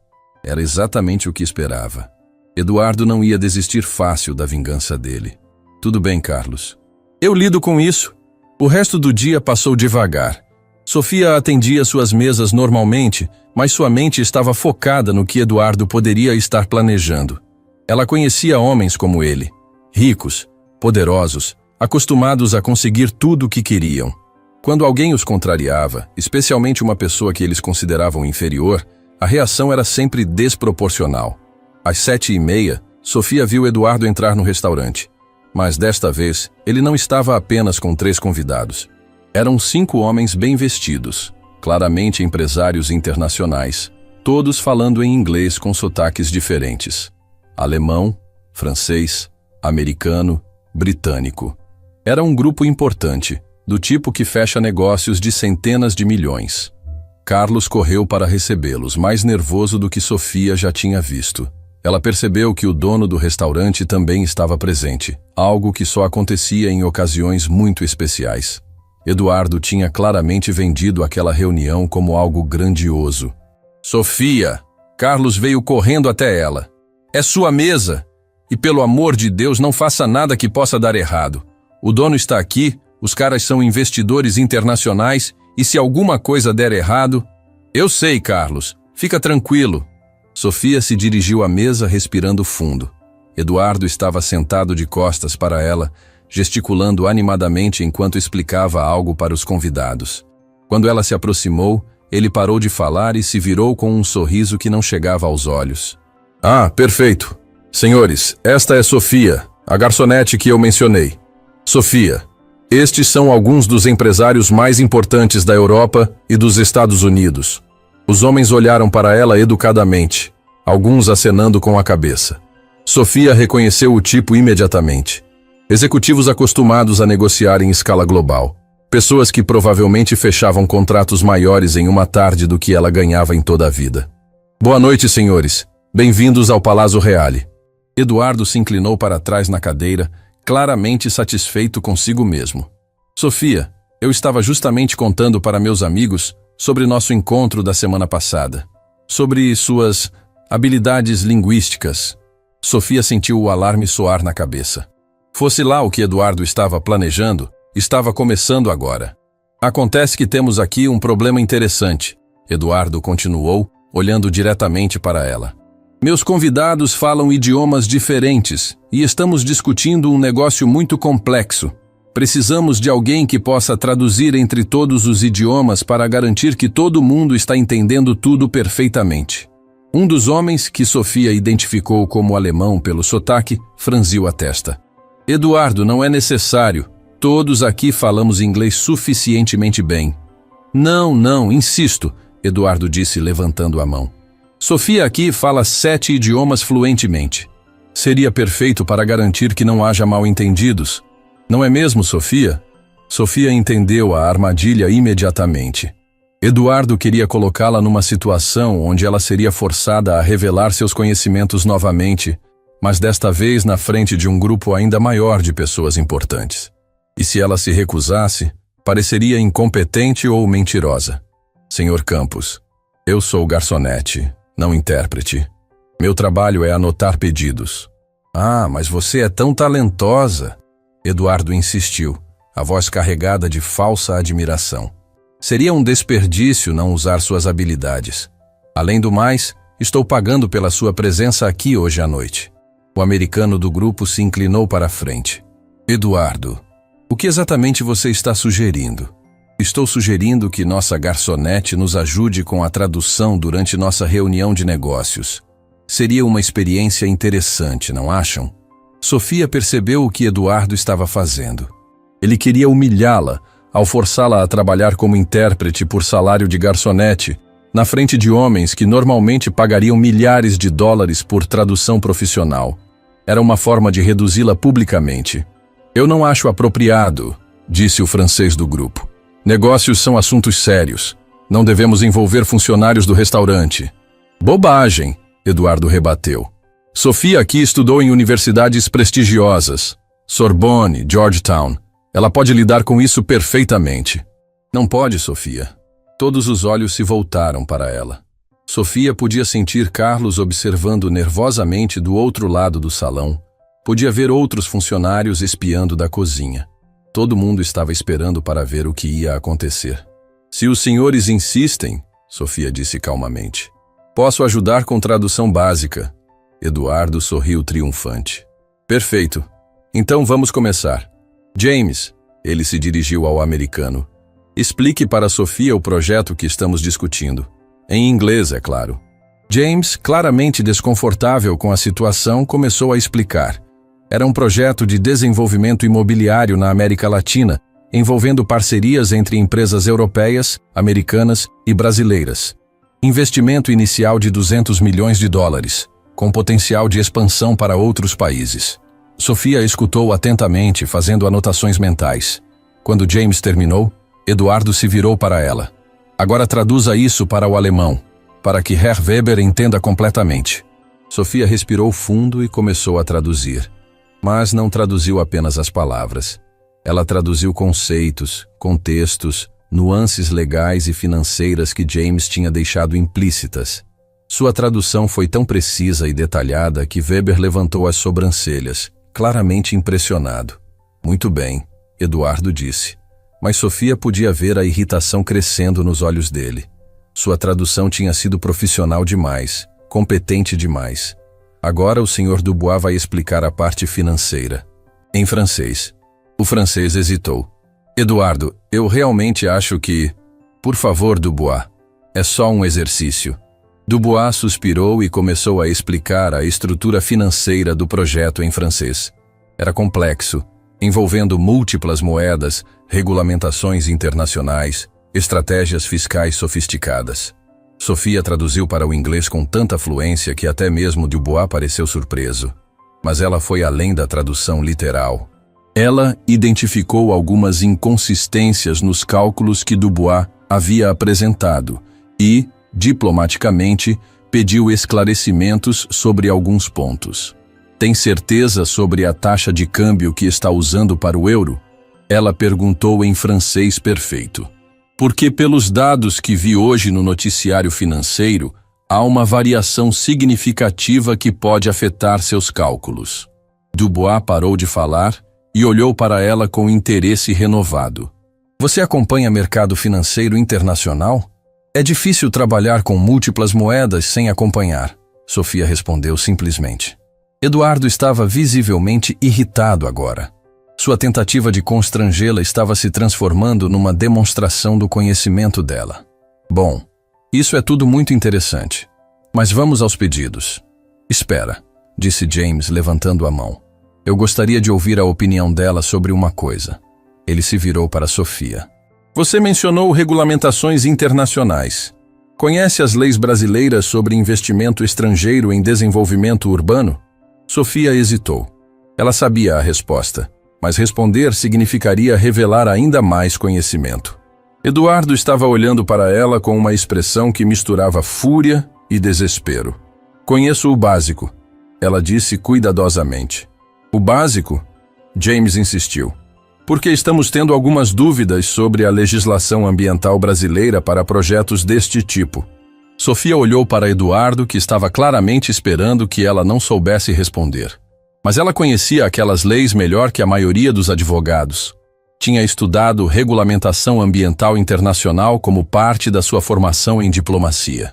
Era exatamente o que esperava. Eduardo não ia desistir fácil da vingança dele. "Tudo bem, Carlos. Eu lido com isso." O resto do dia passou devagar. Sofia atendia suas mesas normalmente, mas sua mente estava focada no que Eduardo poderia estar planejando. Ela conhecia homens como ele, ricos, poderosos, acostumados a conseguir tudo o que queriam. Quando alguém os contrariava, especialmente uma pessoa que eles consideravam inferior, a reação era sempre desproporcional. Às 7h30, Sofia viu Eduardo entrar no restaurante. Mas desta vez, ele não estava apenas com 3 convidados. Eram 5 homens bem vestidos, claramente empresários internacionais, todos falando em inglês com sotaques diferentes. Alemão, francês, americano, britânico. Era um grupo importante, do tipo que fecha negócios de centenas de milhões. Carlos correu para recebê-los, mais nervoso do que Sofia já tinha visto. Ela percebeu que o dono do restaurante também estava presente, algo que só acontecia em ocasiões muito especiais. Eduardo tinha claramente vendido aquela reunião como algo grandioso. Sofia! Carlos veio correndo até ela. É sua mesa! E pelo amor de Deus, não faça nada que possa dar errado. O dono está aqui, os caras são investidores internacionais, e se alguma coisa der errado... Eu sei, Carlos. Fica tranquilo. Sofia se dirigiu à mesa respirando fundo. Eduardo estava sentado de costas para ela, gesticulando animadamente enquanto explicava algo para os convidados. Quando ela se aproximou, ele parou de falar e se virou com um sorriso que não chegava aos olhos. Ah, perfeito. Senhores, esta é Sofia, a garçonete que eu mencionei. Sofia, estes são alguns dos empresários mais importantes da Europa e dos Estados Unidos. Os homens olharam para ela educadamente, alguns acenando com a cabeça. Sofia reconheceu o tipo imediatamente. Executivos acostumados a negociar em escala global. Pessoas que provavelmente fechavam contratos maiores em uma tarde do que ela ganhava em toda a vida. Boa noite, senhores. Bem-vindos ao Palazzo Reale. Eduardo se inclinou para trás na cadeira, claramente satisfeito consigo mesmo. Sofia, eu estava justamente contando para meus amigos sobre nosso encontro da semana passada. Sobre suas habilidades linguísticas. Sofia sentiu o alarme soar na cabeça. Fosse lá o que Eduardo estava planejando, estava começando agora. Acontece que temos aqui um problema interessante. Eduardo continuou, olhando diretamente para ela. Meus convidados falam idiomas diferentes e estamos discutindo um negócio muito complexo. Precisamos de alguém que possa traduzir entre todos os idiomas para garantir que todo mundo está entendendo tudo perfeitamente. Um dos homens, que Sofia identificou como alemão pelo sotaque, franziu a testa. Eduardo, não é necessário. Todos aqui falamos inglês suficientemente bem. Não, insisto, Eduardo disse levantando a mão. Sofia aqui fala 7 idiomas fluentemente. Seria perfeito para garantir que não haja mal-entendidos. Não é mesmo, Sofia? Sofia entendeu a armadilha imediatamente. Eduardo queria colocá-la numa situação onde ela seria forçada a revelar seus conhecimentos novamente, mas desta vez na frente de um grupo ainda maior de pessoas importantes. E se ela se recusasse, pareceria incompetente ou mentirosa. Senhor Campos, eu sou garçonete, não intérprete. Meu trabalho é anotar pedidos. Ah, mas você é tão talentosa. Eduardo insistiu, a voz carregada de falsa admiração. Seria um desperdício não usar suas habilidades. Além do mais, estou pagando pela sua presença aqui hoje à noite. O americano do grupo se inclinou para a frente. Eduardo, o que exatamente você está sugerindo? Estou sugerindo que nossa garçonete nos ajude com a tradução durante nossa reunião de negócios. Seria uma experiência interessante, não acham? Sofia percebeu o que Eduardo estava fazendo. Ele queria humilhá-la, ao forçá-la a trabalhar como intérprete por salário de garçonete, na frente de homens que normalmente pagariam milhares de dólares por tradução profissional. Era uma forma de reduzi-la publicamente. Eu não acho apropriado, disse o francês do grupo. Negócios são assuntos sérios. Não devemos envolver funcionários do restaurante. Bobagem, Eduardo rebateu. Sofia aqui estudou em universidades prestigiosas. Sorbonne, Georgetown. Ela pode lidar com isso perfeitamente. Não pode, Sofia. Todos os olhos se voltaram para ela. Sofia podia sentir Carlos observando nervosamente do outro lado do salão. Podia ver outros funcionários espiando da cozinha. Todo mundo estava esperando para ver o que ia acontecer. Se os senhores insistem, Sofia disse calmamente, posso ajudar com tradução básica. Eduardo sorriu triunfante. Perfeito. Então vamos começar. James, ele se dirigiu ao americano. Explique para Sofia o projeto que estamos discutindo. Em inglês, é claro. James, claramente desconfortável com a situação, começou a explicar. Era um projeto de desenvolvimento imobiliário na América Latina, envolvendo parcerias entre empresas europeias, americanas e brasileiras. Investimento inicial de 200 milhões de dólares, com potencial de expansão para outros países. Sofia escutou atentamente, fazendo anotações mentais. Quando James terminou, Eduardo se virou para ela. Agora traduza isso para o alemão, para que Herr Weber entenda completamente. Sofia respirou fundo e começou a traduzir. Mas não traduziu apenas as palavras. Ela traduziu conceitos, contextos, nuances legais e financeiras que James tinha deixado implícitas. Sua tradução foi tão precisa e detalhada que Weber levantou as sobrancelhas, claramente impressionado. Muito bem, Eduardo disse. Mas Sofia podia ver a irritação crescendo nos olhos dele. Sua tradução tinha sido profissional demais, competente demais. Agora o Sr. Dubois vai explicar a parte financeira. Em francês. O francês hesitou. Eduardo, eu realmente acho que... Por favor, Dubois. É só um exercício. Dubois suspirou e começou a explicar a estrutura financeira do projeto em francês. Era complexo, envolvendo múltiplas moedas, regulamentações internacionais, estratégias fiscais sofisticadas. Sofia traduziu para o inglês com tanta fluência que até mesmo Dubois pareceu surpreso. Mas ela foi além da tradução literal. Ela identificou algumas inconsistências nos cálculos que Dubois havia apresentado e, diplomaticamente, pediu esclarecimentos sobre alguns pontos. Tem certeza sobre a taxa de câmbio que está usando para o euro? Ela perguntou em francês perfeito. Porque pelos dados que vi hoje no noticiário financeiro, há uma variação significativa que pode afetar seus cálculos. Dubois parou de falar e olhou para ela com interesse renovado. Você acompanha mercado financeiro internacional? É difícil trabalhar com múltiplas moedas sem acompanhar, Sofia respondeu simplesmente. Eduardo estava visivelmente irritado agora. Sua tentativa de constrangê-la estava se transformando numa demonstração do conhecimento dela. Bom, isso é tudo muito interessante, mas vamos aos pedidos. Espera, disse James levantando a mão. Eu gostaria de ouvir a opinião dela sobre uma coisa. Ele se virou para Sofia. Você mencionou regulamentações internacionais. Conhece as leis brasileiras sobre investimento estrangeiro em desenvolvimento urbano? Sofia hesitou. Ela sabia a resposta, mas responder significaria revelar ainda mais conhecimento. Eduardo estava olhando para ela com uma expressão que misturava fúria e desespero. Conheço o básico, ela disse cuidadosamente. O básico? James insistiu. Porque estamos tendo algumas dúvidas sobre a legislação ambiental brasileira para projetos deste tipo. Sofia olhou para Eduardo, que estava claramente esperando que ela não soubesse responder. Mas ela conhecia aquelas leis melhor que a maioria dos advogados. Tinha estudado regulamentação ambiental internacional como parte da sua formação em diplomacia.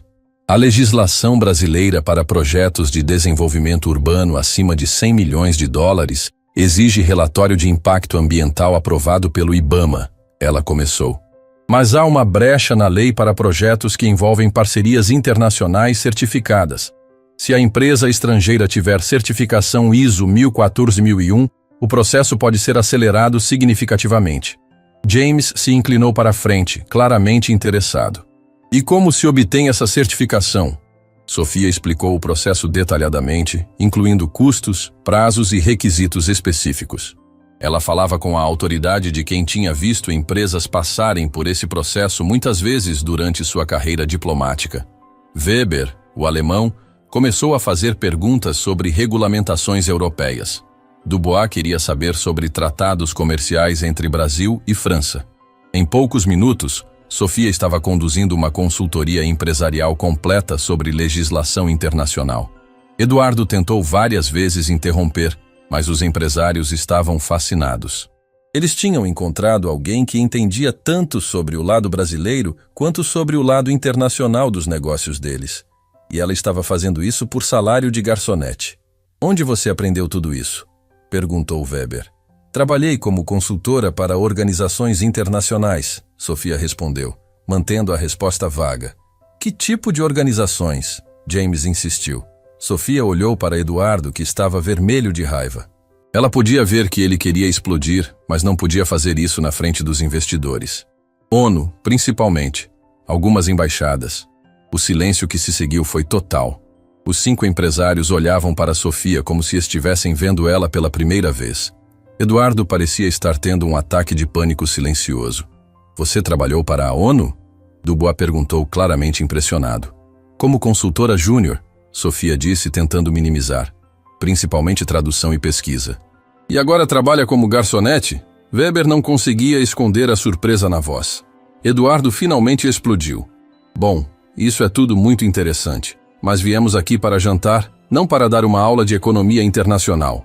A legislação brasileira para projetos de desenvolvimento urbano acima de 100 milhões de dólares exige relatório de impacto ambiental aprovado pelo IBAMA, ela começou. Mas há uma brecha na lei para projetos que envolvem parcerias internacionais certificadas. Se a empresa estrangeira tiver certificação ISO 14001, o processo pode ser acelerado significativamente. James se inclinou para a frente, claramente interessado. E como se obtém essa certificação? Sofia explicou o processo detalhadamente, incluindo custos, prazos e requisitos específicos. Ela falava com a autoridade de quem tinha visto empresas passarem por esse processo muitas vezes durante sua carreira diplomática. Weber, o alemão, começou a fazer perguntas sobre regulamentações europeias. Dubois queria saber sobre tratados comerciais entre Brasil e França. Em poucos minutos, Sofia estava conduzindo uma consultoria empresarial completa sobre legislação internacional. Eduardo tentou várias vezes interromper, mas os empresários estavam fascinados. Eles tinham encontrado alguém que entendia tanto sobre o lado brasileiro quanto sobre o lado internacional dos negócios deles. E ela estava fazendo isso por salário de garçonete. Onde você aprendeu tudo isso? Perguntou Weber. Trabalhei como consultora para organizações internacionais, Sofia respondeu, mantendo a resposta vaga. Que tipo de organizações? James insistiu. Sofia olhou para Eduardo, que estava vermelho de raiva. Ela podia ver que ele queria explodir, mas não podia fazer isso na frente dos investidores. ONU, principalmente. Algumas embaixadas. O silêncio que se seguiu foi total. Os 5 empresários olhavam para Sofia como se estivessem vendo ela pela primeira vez. Eduardo parecia estar tendo um ataque de pânico silencioso. Você trabalhou para a ONU? Dubois perguntou claramente impressionado. Como consultora júnior, Sofia disse tentando minimizar. Principalmente tradução e pesquisa. E agora trabalha como garçonete? Weber não conseguia esconder a surpresa na voz. Eduardo finalmente explodiu. Bom, isso é tudo muito interessante, mas viemos aqui para jantar, não para dar uma aula de economia internacional.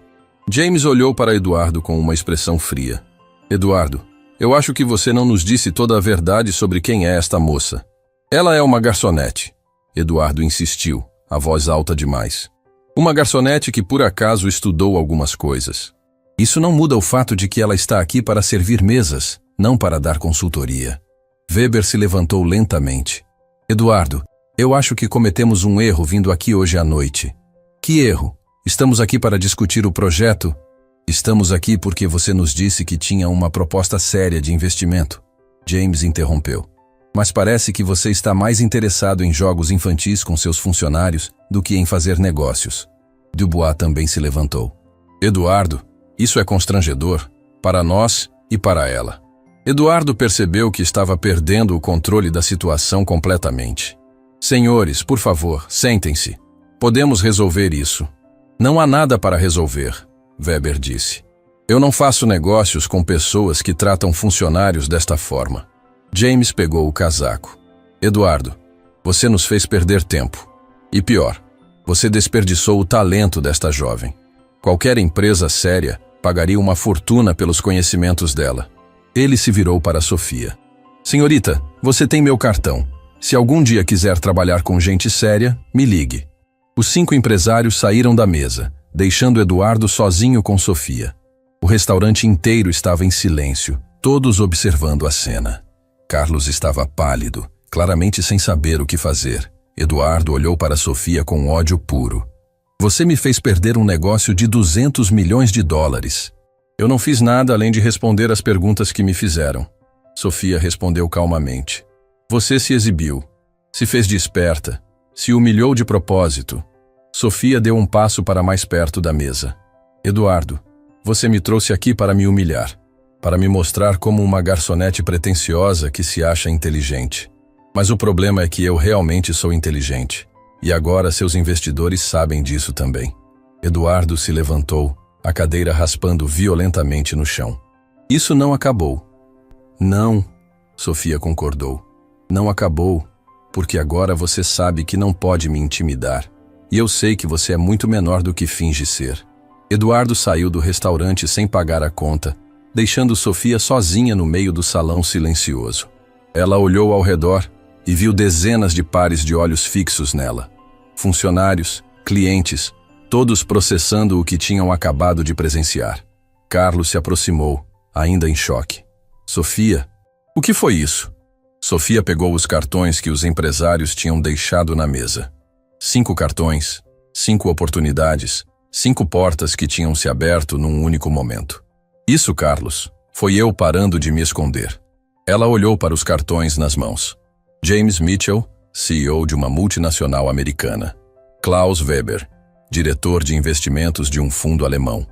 James olhou para Eduardo com uma expressão fria. Eduardo, eu acho que você não nos disse toda a verdade sobre quem é esta moça. Ela é uma garçonete. Eduardo insistiu, a voz alta demais. Uma garçonete que por acaso estudou algumas coisas. Isso não muda o fato de que ela está aqui para servir mesas, não para dar consultoria. Weber se levantou lentamente. Eduardo, eu acho que cometemos um erro vindo aqui hoje à noite. Que erro? Estamos aqui para discutir o projeto? Estamos aqui porque você nos disse que tinha uma proposta séria de investimento. James interrompeu. Mas parece que você está mais interessado em jogos infantis com seus funcionários do que em fazer negócios. Dubois também se levantou. Eduardo, isso é constrangedor, para nós e para ela. Eduardo percebeu que estava perdendo o controle da situação completamente. Senhores, por favor, sentem-se. Podemos resolver isso. Não há nada para resolver, Weber disse. Eu não faço negócios com pessoas que tratam funcionários desta forma. James pegou o casaco. Eduardo, você nos fez perder tempo. E pior, você desperdiçou o talento desta jovem. Qualquer empresa séria pagaria uma fortuna pelos conhecimentos dela. Ele se virou para Sofia. Senhorita, você tem meu cartão. Se algum dia quiser trabalhar com gente séria, me ligue. Os 5 empresários saíram da mesa, deixando Eduardo sozinho com Sofia. O restaurante inteiro estava em silêncio, todos observando a cena. Carlos estava pálido, claramente sem saber o que fazer. Eduardo olhou para Sofia com ódio puro. Você me fez perder um negócio de 200 milhões de dólares. Eu não fiz nada além de responder as perguntas que me fizeram. Sofia respondeu calmamente. Você se exibiu, se fez de esperta, se humilhou de propósito. Sofia deu um passo para mais perto da mesa. Eduardo, você me trouxe aqui para me humilhar, para me mostrar como uma garçonete pretensiosa que se acha inteligente. Mas o problema é que eu realmente sou inteligente. E agora seus investidores sabem disso também. Eduardo se levantou, a cadeira raspando violentamente no chão. Isso não acabou. Não, Sofia concordou. Não acabou, porque agora você sabe que não pode me intimidar. E eu sei que você é muito menor do que finge ser. Eduardo saiu do restaurante sem pagar a conta, deixando Sofia sozinha no meio do salão silencioso. Ela olhou ao redor e viu dezenas de pares de olhos fixos nela. Funcionários, clientes, todos processando o que tinham acabado de presenciar. Carlos se aproximou, ainda em choque. Sofia, o que foi isso? Sofia pegou os cartões que os empresários tinham deixado na mesa. 5 cartões, 5 oportunidades, 5 portas que tinham se aberto num único momento. Isso, Carlos, foi eu parando de me esconder. Ela olhou para os cartões nas mãos. James Mitchell, CEO de uma multinacional americana. Klaus Weber, diretor de investimentos de um fundo alemão.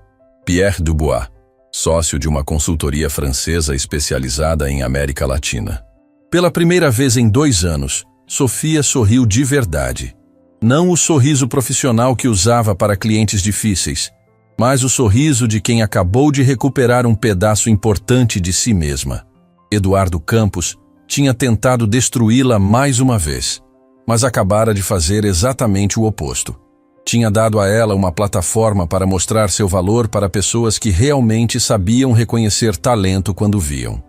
Pierre Dubois, sócio de uma consultoria francesa especializada em América Latina. Pela primeira vez em 2 anos, Sofia sorriu de verdade. Não o sorriso profissional que usava para clientes difíceis, mas o sorriso de quem acabou de recuperar um pedaço importante de si mesma. Eduardo Campos tinha tentado destruí-la mais uma vez, mas acabara de fazer exatamente o oposto. Tinha dado a ela uma plataforma para mostrar seu valor para pessoas que realmente sabiam reconhecer talento quando viam.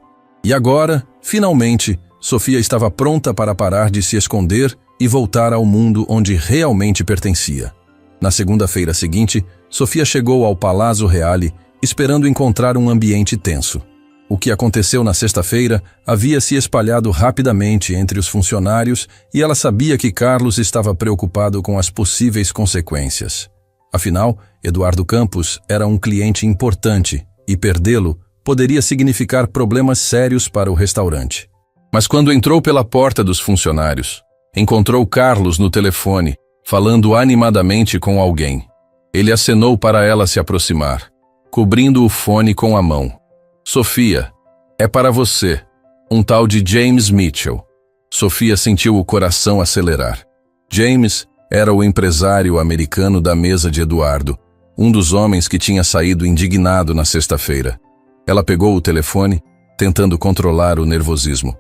E agora, finalmente, Sofia estava pronta para parar de se esconder e voltar ao mundo onde realmente pertencia. Na segunda-feira seguinte, Sofia chegou ao Palazzo Reale esperando encontrar um ambiente tenso. O que aconteceu na sexta-feira havia se espalhado rapidamente entre os funcionários e ela sabia que Carlos estava preocupado com as possíveis consequências. Afinal, Eduardo Campos era um cliente importante e perdê-lo poderia significar problemas sérios para o restaurante. Mas quando entrou pela porta dos funcionários, encontrou Carlos no telefone, falando animadamente com alguém. Ele acenou para ela se aproximar, cobrindo o fone com a mão. Sofia, é para você, um tal de James Mitchell. Sofia sentiu o coração acelerar. James era o empresário americano da mesa de Eduardo, um dos homens que tinha saído indignado na sexta-feira. Ela pegou o telefone, tentando controlar o nervosismo.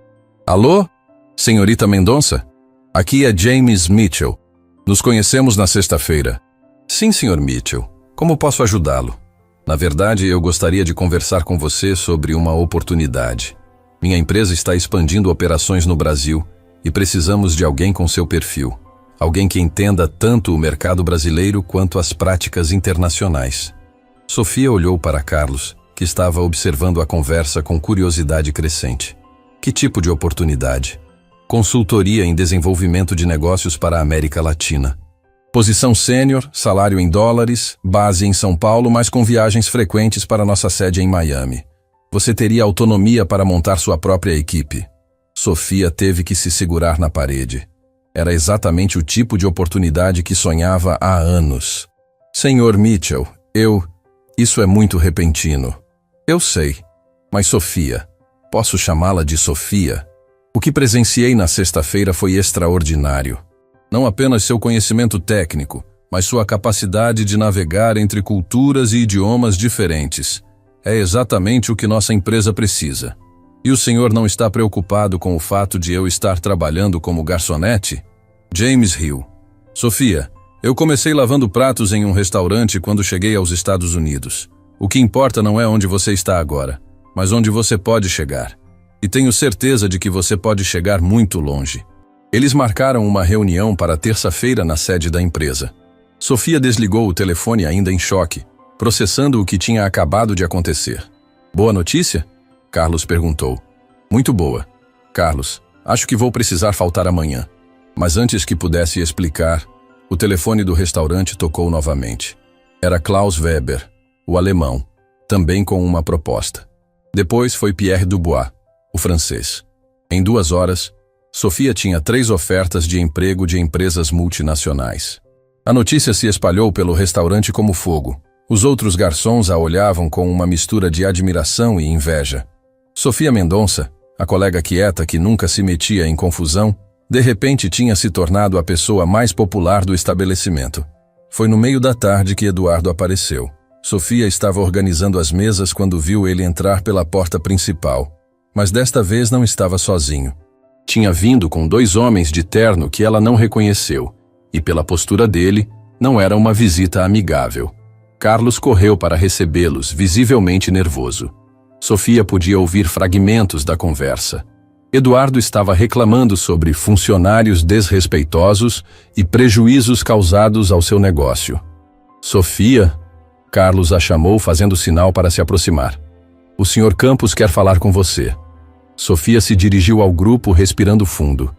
Alô? Senhorita Mendonça? Aqui é James Mitchell. Nos conhecemos na sexta-feira. Sim, Sr. Mitchell. Como posso ajudá-lo? Na verdade, eu gostaria de conversar com você sobre uma oportunidade. Minha empresa está expandindo operações no Brasil e precisamos de alguém com seu perfil. Alguém que entenda tanto o mercado brasileiro quanto as práticas internacionais. Sofia olhou para Carlos, que estava observando a conversa com curiosidade crescente. Que tipo de oportunidade? Consultoria em desenvolvimento de negócios para a América Latina. Posição sênior, salário em dólares, base em São Paulo, mas com viagens frequentes para nossa sede em Miami. Você teria autonomia para montar sua própria equipe. Sofia teve que se segurar na parede. Era exatamente o tipo de oportunidade que sonhava há anos. Senhor Mitchell, Isso é muito repentino. Eu sei, mas Sofia, posso chamá-la de Sofia? O que presenciei na sexta-feira foi extraordinário. Não apenas seu conhecimento técnico, mas sua capacidade de navegar entre culturas e idiomas diferentes. É exatamente o que nossa empresa precisa. E o senhor não está preocupado com o fato de eu estar trabalhando como garçonete? James Hill. Sofia, eu comecei lavando pratos em um restaurante quando cheguei aos Estados Unidos. O que importa não é onde você está agora, mas onde você pode chegar. E tenho certeza de que você pode chegar muito longe. Eles marcaram uma reunião para terça-feira na sede da empresa. Sofia desligou o telefone ainda em choque, processando o que tinha acabado de acontecer. Boa notícia? Carlos perguntou. Muito boa. Carlos, acho que vou precisar faltar amanhã. Mas antes que pudesse explicar, o telefone do restaurante tocou novamente. Era Klaus Weber, o alemão, também com uma proposta. Depois foi Pierre Dubois, o francês. Em 2 horas, Sofia tinha 3 ofertas de emprego de empresas multinacionais. A notícia se espalhou pelo restaurante como fogo. Os outros garçons a olhavam com uma mistura de admiração e inveja. Sofia Mendonça, a colega quieta que nunca se metia em confusão, de repente tinha se tornado a pessoa mais popular do estabelecimento. Foi no meio da tarde que Eduardo apareceu. Sofia estava organizando as mesas quando viu ele entrar pela porta principal. Mas desta vez não estava sozinho. Tinha vindo com 2 homens de terno que ela não reconheceu, e pela postura dele, não era uma visita amigável. Carlos correu para recebê-los, visivelmente nervoso. Sofia podia ouvir fragmentos da conversa. Eduardo estava reclamando sobre funcionários desrespeitosos e prejuízos causados ao seu negócio. Sofia, Carlos a chamou fazendo sinal para se aproximar. O Sr. Campos quer falar com você. Sofia se dirigiu ao grupo respirando fundo.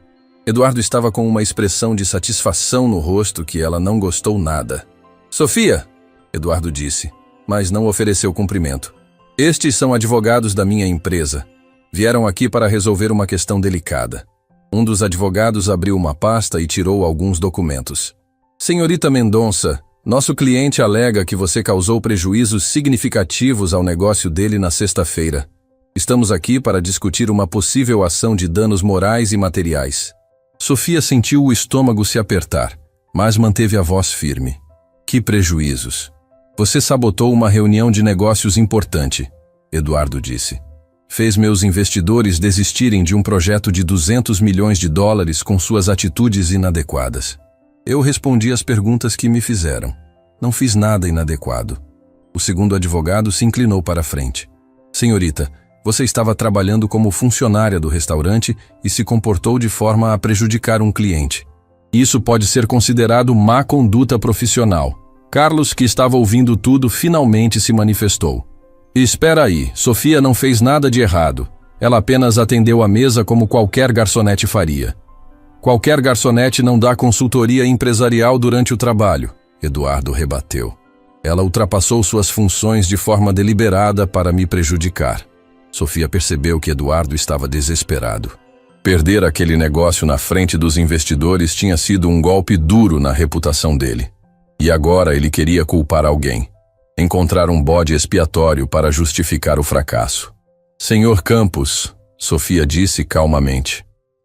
Eduardo estava com uma expressão de satisfação no rosto que ela não gostou nada. Sofia, Eduardo disse, mas não ofereceu cumprimento. Estes são advogados da minha empresa. Vieram aqui para resolver uma questão delicada. Um dos advogados abriu uma pasta e tirou alguns documentos. Senhorita Mendonça, nosso cliente alega que você causou prejuízos significativos ao negócio dele na sexta-feira. Estamos aqui para discutir uma possível ação de danos morais e materiais. Sofia sentiu o estômago se apertar, mas manteve a voz firme. Que prejuízos? Você sabotou uma reunião de negócios importante, Eduardo disse. Fez meus investidores desistirem de um projeto de $200 milhões com suas atitudes inadequadas. Eu respondi às perguntas que me fizeram. Não fiz nada inadequado. O segundo advogado se inclinou para a frente. Senhorita, você estava trabalhando como funcionária do restaurante e se comportou de forma a prejudicar um cliente. Isso pode ser considerado má conduta profissional. Carlos, que estava ouvindo tudo, finalmente se manifestou. Espera aí, Sofia não fez nada de errado. Ela apenas atendeu a mesa como qualquer garçonete faria. Qualquer garçonete não dá consultoria empresarial durante o trabalho, Eduardo rebateu. Ela ultrapassou suas funções de forma deliberada para me prejudicar. Sofia percebeu que Eduardo estava desesperado. Perder aquele negócio na frente dos investidores tinha sido um golpe duro na reputação dele. E agora ele queria culpar alguém. Encontrar um bode expiatório para justificar o fracasso. Senhor Campos, Sofia disse calmamente.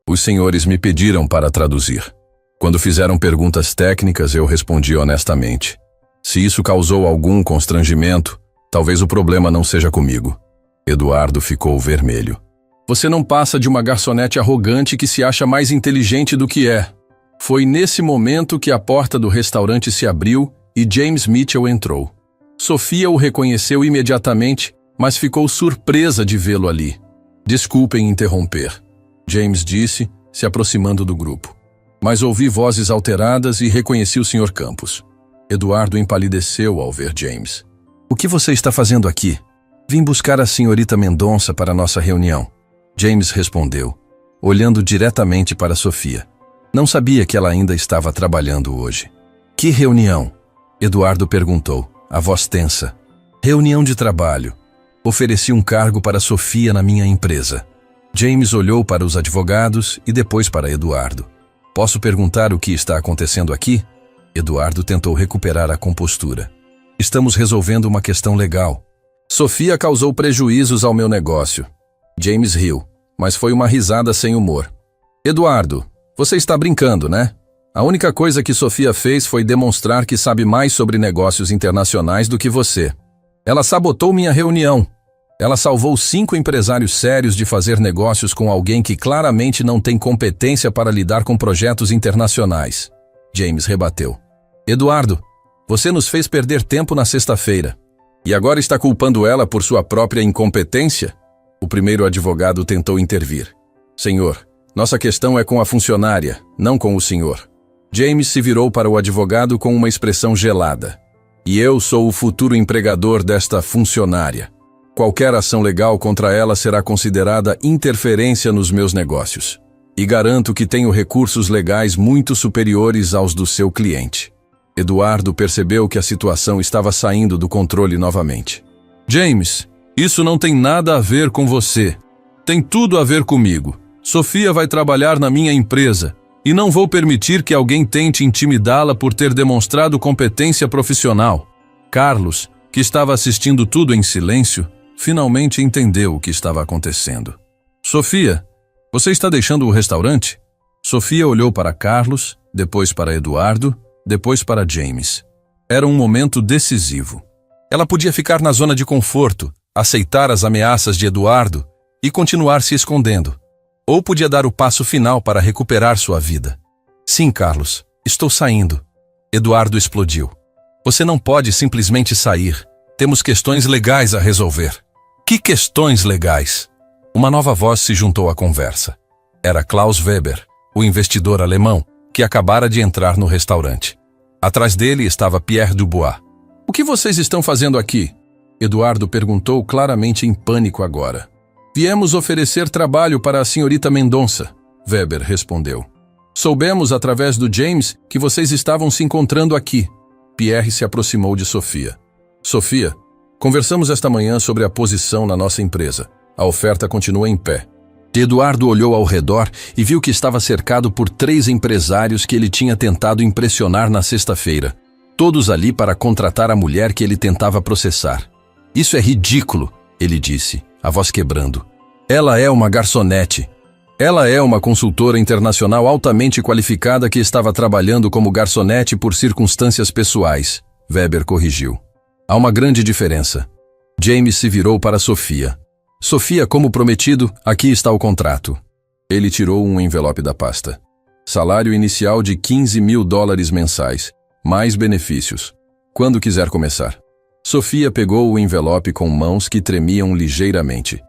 Os senhores me pediram para traduzir. Quando fizeram perguntas técnicas, eu respondi honestamente. Se isso causou algum constrangimento, talvez o problema não seja comigo. Eduardo ficou vermelho. Você não passa de uma garçonete arrogante que se acha mais inteligente do que é. Foi nesse momento que a porta do restaurante se abriu e James Mitchell entrou. Sofia o reconheceu imediatamente, mas ficou surpresa de vê-lo ali. Desculpem interromper, James disse, se aproximando do grupo. Mas ouvi vozes alteradas e reconheci o Sr. Campos. Eduardo empalideceu ao ver James. O que você está fazendo aqui? Vim buscar a senhorita Mendonça para nossa reunião. James respondeu, olhando diretamente para Sofia. Não sabia que ela ainda estava trabalhando hoje. Que reunião? Eduardo perguntou, a voz tensa. Reunião de trabalho. Ofereci um cargo para Sofia na minha empresa. James olhou para os advogados e depois para Eduardo. Posso perguntar o que está acontecendo aqui? Eduardo tentou recuperar a compostura. Estamos resolvendo uma questão legal. Sofia causou prejuízos ao meu negócio. James riu, mas foi uma risada sem humor. Eduardo, você está brincando, né? A única coisa que Sofia fez foi demonstrar que sabe mais sobre negócios internacionais do que você. Ela sabotou minha reunião. Ela salvou 5 empresários sérios de fazer negócios com alguém que claramente não tem competência para lidar com projetos internacionais. James rebateu. Eduardo, você nos fez perder tempo na sexta-feira. E agora está culpando ela por sua própria incompetência? O primeiro advogado tentou intervir. Senhor, nossa questão é com a funcionária, não com o senhor. James se virou para o advogado com uma expressão gelada. E eu sou o futuro empregador desta funcionária. Qualquer ação legal contra ela será considerada interferência nos meus negócios. E garanto que tenho recursos legais muito superiores aos do seu cliente. Eduardo percebeu que a situação estava saindo do controle novamente. James, isso não tem nada a ver com você. Tem tudo a ver comigo. Sofia vai trabalhar na minha empresa e não vou permitir que alguém tente intimidá-la por ter demonstrado competência profissional. Carlos, que estava assistindo tudo em silêncio, finalmente entendeu o que estava acontecendo. Sofia, você está deixando o restaurante? Sofia olhou para Carlos, depois para Eduardo, depois para James. Era um momento decisivo. Ela podia ficar na zona de conforto, aceitar as ameaças de Eduardo e continuar se escondendo. Ou podia dar o passo final para recuperar sua vida. Sim, Carlos, estou saindo. Eduardo explodiu. Você não pode simplesmente sair. Temos questões legais a resolver. Que questões legais? Uma nova voz se juntou à conversa. Era Klaus Weber, o investidor alemão, que acabara de entrar no restaurante. Atrás dele estava Pierre Dubois. O que vocês estão fazendo aqui? Eduardo perguntou claramente em pânico agora. Viemos oferecer trabalho para a senhorita Mendonça, Weber respondeu. Soubemos através do James que vocês estavam se encontrando aqui. Pierre se aproximou de Sofia. Sofia, conversamos esta manhã sobre a posição na nossa empresa. A oferta continua em pé. Eduardo olhou ao redor e viu que estava cercado por 3 empresários que ele tinha tentado impressionar na sexta-feira. Todos ali para contratar a mulher que ele tentava processar. Isso é ridículo, ele disse, a voz quebrando. Ela é uma garçonete. Ela é uma consultora internacional altamente qualificada que estava trabalhando como garçonete por circunstâncias pessoais, Weber corrigiu. Há uma grande diferença. James se virou para Sofia. Sofia, como prometido, aqui está o contrato. Ele tirou um envelope da pasta. Salário inicial de $15.000 mensais, mais benefícios. Quando quiser começar. Sofia pegou o envelope com mãos que tremiam ligeiramente.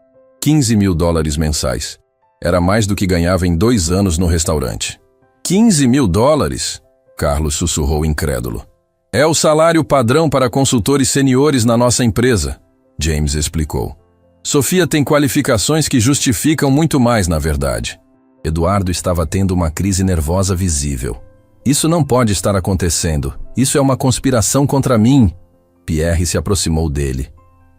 $15.000 mensais. Era mais do que ganhava em 2 anos no restaurante. $15.000? Carlos sussurrou incrédulo. É o salário padrão para consultores seniores na nossa empresa, James explicou. Sofia tem qualificações que justificam muito mais, na verdade. Eduardo estava tendo uma crise nervosa visível. Isso não pode estar acontecendo. Isso é uma conspiração contra mim. Pierre se aproximou dele.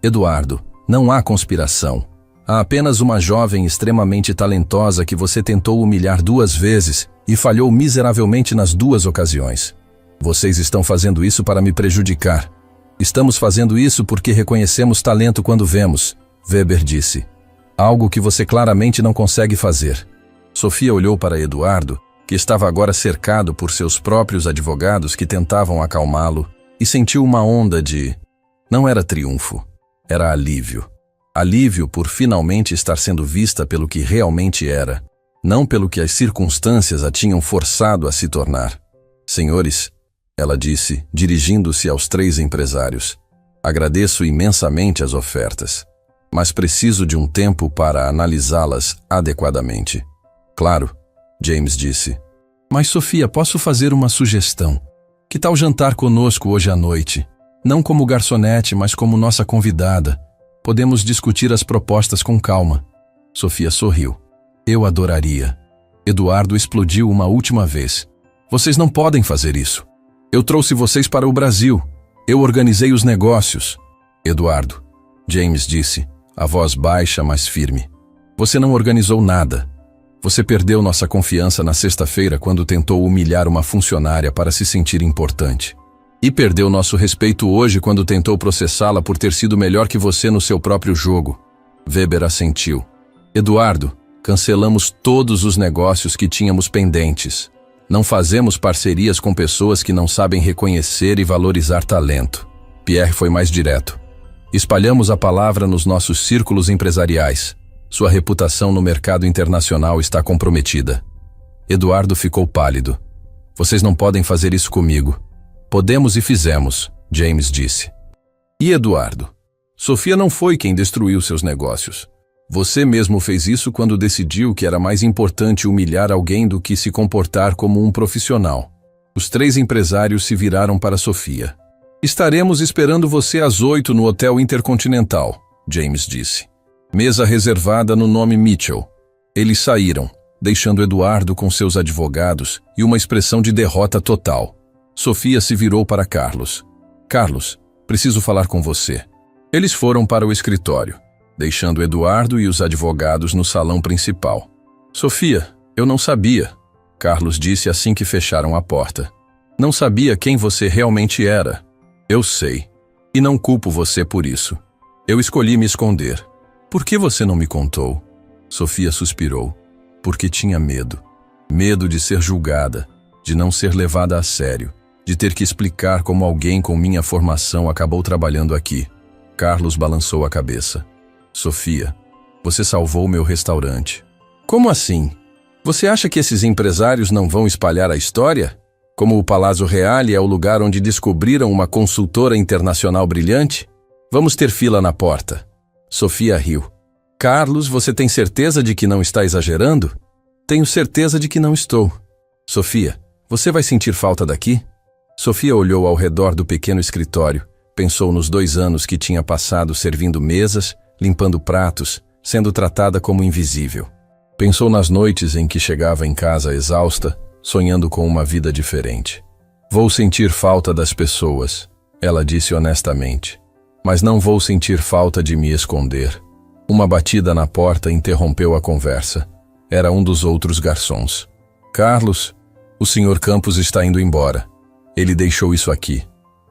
Eduardo, não há conspiração. Há apenas uma jovem extremamente talentosa que você tentou humilhar 2 vezes e falhou miseravelmente nas 2 ocasiões. Vocês estão fazendo isso para me prejudicar. Estamos fazendo isso porque reconhecemos talento quando vemos, Weber disse. Algo que você claramente não consegue fazer. Sofia olhou para Eduardo, que estava agora cercado por seus próprios advogados que tentavam acalmá-lo, e sentiu uma onda de... Não era triunfo, era alívio. Alívio por finalmente estar sendo vista pelo que realmente era, não pelo que as circunstâncias a tinham forçado a se tornar. Senhores, ela disse, dirigindo-se aos 3 empresários, agradeço imensamente as ofertas, mas preciso de um tempo para analisá-las adequadamente. Claro, James disse. Mas Sofia, posso fazer uma sugestão? Que tal jantar conosco hoje à noite? Não como garçonete, mas como nossa convidada. Podemos discutir as propostas com calma. Sofia sorriu. Eu adoraria. Eduardo explodiu uma última vez. Vocês não podem fazer isso. Eu trouxe vocês para o Brasil. Eu organizei os negócios. Eduardo, James disse, a voz baixa, mas firme. Você não organizou nada. Você perdeu nossa confiança na sexta-feira quando tentou humilhar uma funcionária para se sentir importante. E perdeu nosso respeito hoje quando tentou processá-la por ter sido melhor que você no seu próprio jogo. Weber assentiu. Eduardo, cancelamos todos os negócios que tínhamos pendentes. Não fazemos parcerias com pessoas que não sabem reconhecer e valorizar talento. Pierre foi mais direto. Espalhamos a palavra nos nossos círculos empresariais. Sua reputação no mercado internacional está comprometida. Eduardo ficou pálido. Vocês não podem fazer isso comigo. Podemos e fizemos, James disse. E Eduardo? Sofia não foi quem destruiu seus negócios. Você mesmo fez isso quando decidiu que era mais importante humilhar alguém do que se comportar como um profissional. Os 3 empresários se viraram para Sofia. Estaremos esperando você às 8 no Hotel Intercontinental, James disse. Mesa reservada no nome Mitchell. Eles saíram, deixando Eduardo com seus advogados e uma expressão de derrota total. Sofia se virou para Carlos. Carlos, preciso falar com você. Eles foram para o escritório, deixando Eduardo e os advogados no salão principal. Sofia, eu não sabia, Carlos disse assim que fecharam a porta. Não sabia quem você realmente era. Eu sei. E não culpo você por isso. Eu escolhi me esconder. Por que você não me contou? Sofia suspirou. Porque tinha medo. Medo de ser julgada, de não ser levada a sério, de ter que explicar como alguém com minha formação acabou trabalhando aqui. Carlos balançou a cabeça. Sofia, você salvou meu restaurante. Como assim? Você acha que esses empresários não vão espalhar a história? Como o Palazzo Reale é o lugar onde descobriram uma consultora internacional brilhante? Vamos ter fila na porta. Sofia riu. Carlos, você tem certeza de que não está exagerando? Tenho certeza de que não estou. Sofia, você vai sentir falta daqui? Sofia olhou ao redor do pequeno escritório, pensou nos 2 anos que tinha passado servindo mesas, limpando pratos, sendo tratada como invisível. Pensou nas noites em que chegava em casa exausta, sonhando com uma vida diferente. Vou sentir falta das pessoas, ela disse honestamente. Mas não vou sentir falta de me esconder. Uma batida na porta interrompeu a conversa. Era um dos outros garçons. Carlos, o Sr. Campos está indo embora. Ele deixou isso aqui.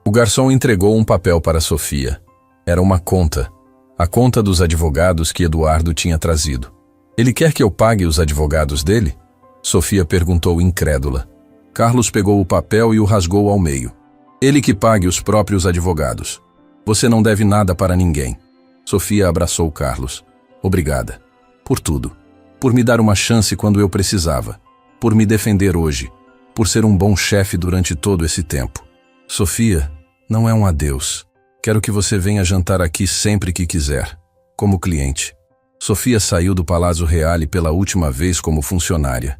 O garçom entregou um papel para Sofia. Era uma conta. A conta dos advogados que Eduardo tinha trazido. Ele quer que eu pague os advogados dele? Sofia perguntou incrédula. Carlos pegou o papel e o rasgou ao meio. Ele que pague os próprios advogados. Você não deve nada para ninguém. Sofia abraçou Carlos. Obrigada. Por tudo. Por me dar uma chance quando eu precisava. Por me defender hoje. Por ser um bom chefe durante todo esse tempo. Sofia, não é um adeus. Quero que você venha jantar aqui sempre que quiser. Como cliente. Sofia saiu do Palazzo Reale pela última vez como funcionária.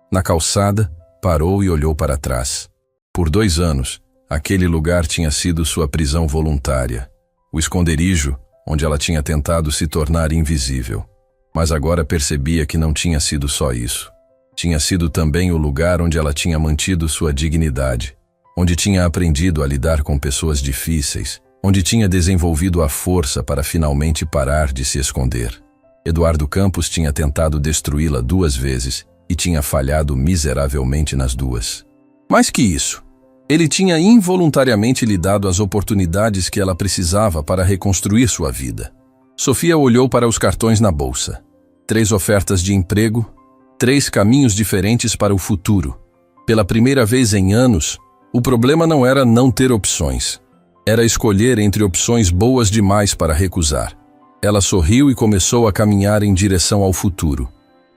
Na calçada, parou e olhou para trás. Por 2 anos, aquele lugar tinha sido sua prisão voluntária. O esconderijo, onde ela tinha tentado se tornar invisível. Mas agora percebia que não tinha sido só isso. Tinha sido também o lugar onde ela tinha mantido sua dignidade, onde tinha aprendido a lidar com pessoas difíceis, onde tinha desenvolvido a força para finalmente parar de se esconder. Eduardo Campos tinha tentado destruí-la 2 vezes e tinha falhado miseravelmente nas 2. Mais que isso, ele tinha involuntariamente lhe dado as oportunidades que ela precisava para reconstruir sua vida. Sofia olhou para os cartões na bolsa. 3 ofertas de emprego, 3 caminhos diferentes para o futuro. Pela primeira vez em anos, o problema não era não ter opções. Era escolher entre opções boas demais para recusar. Ela sorriu e começou a caminhar em direção ao futuro.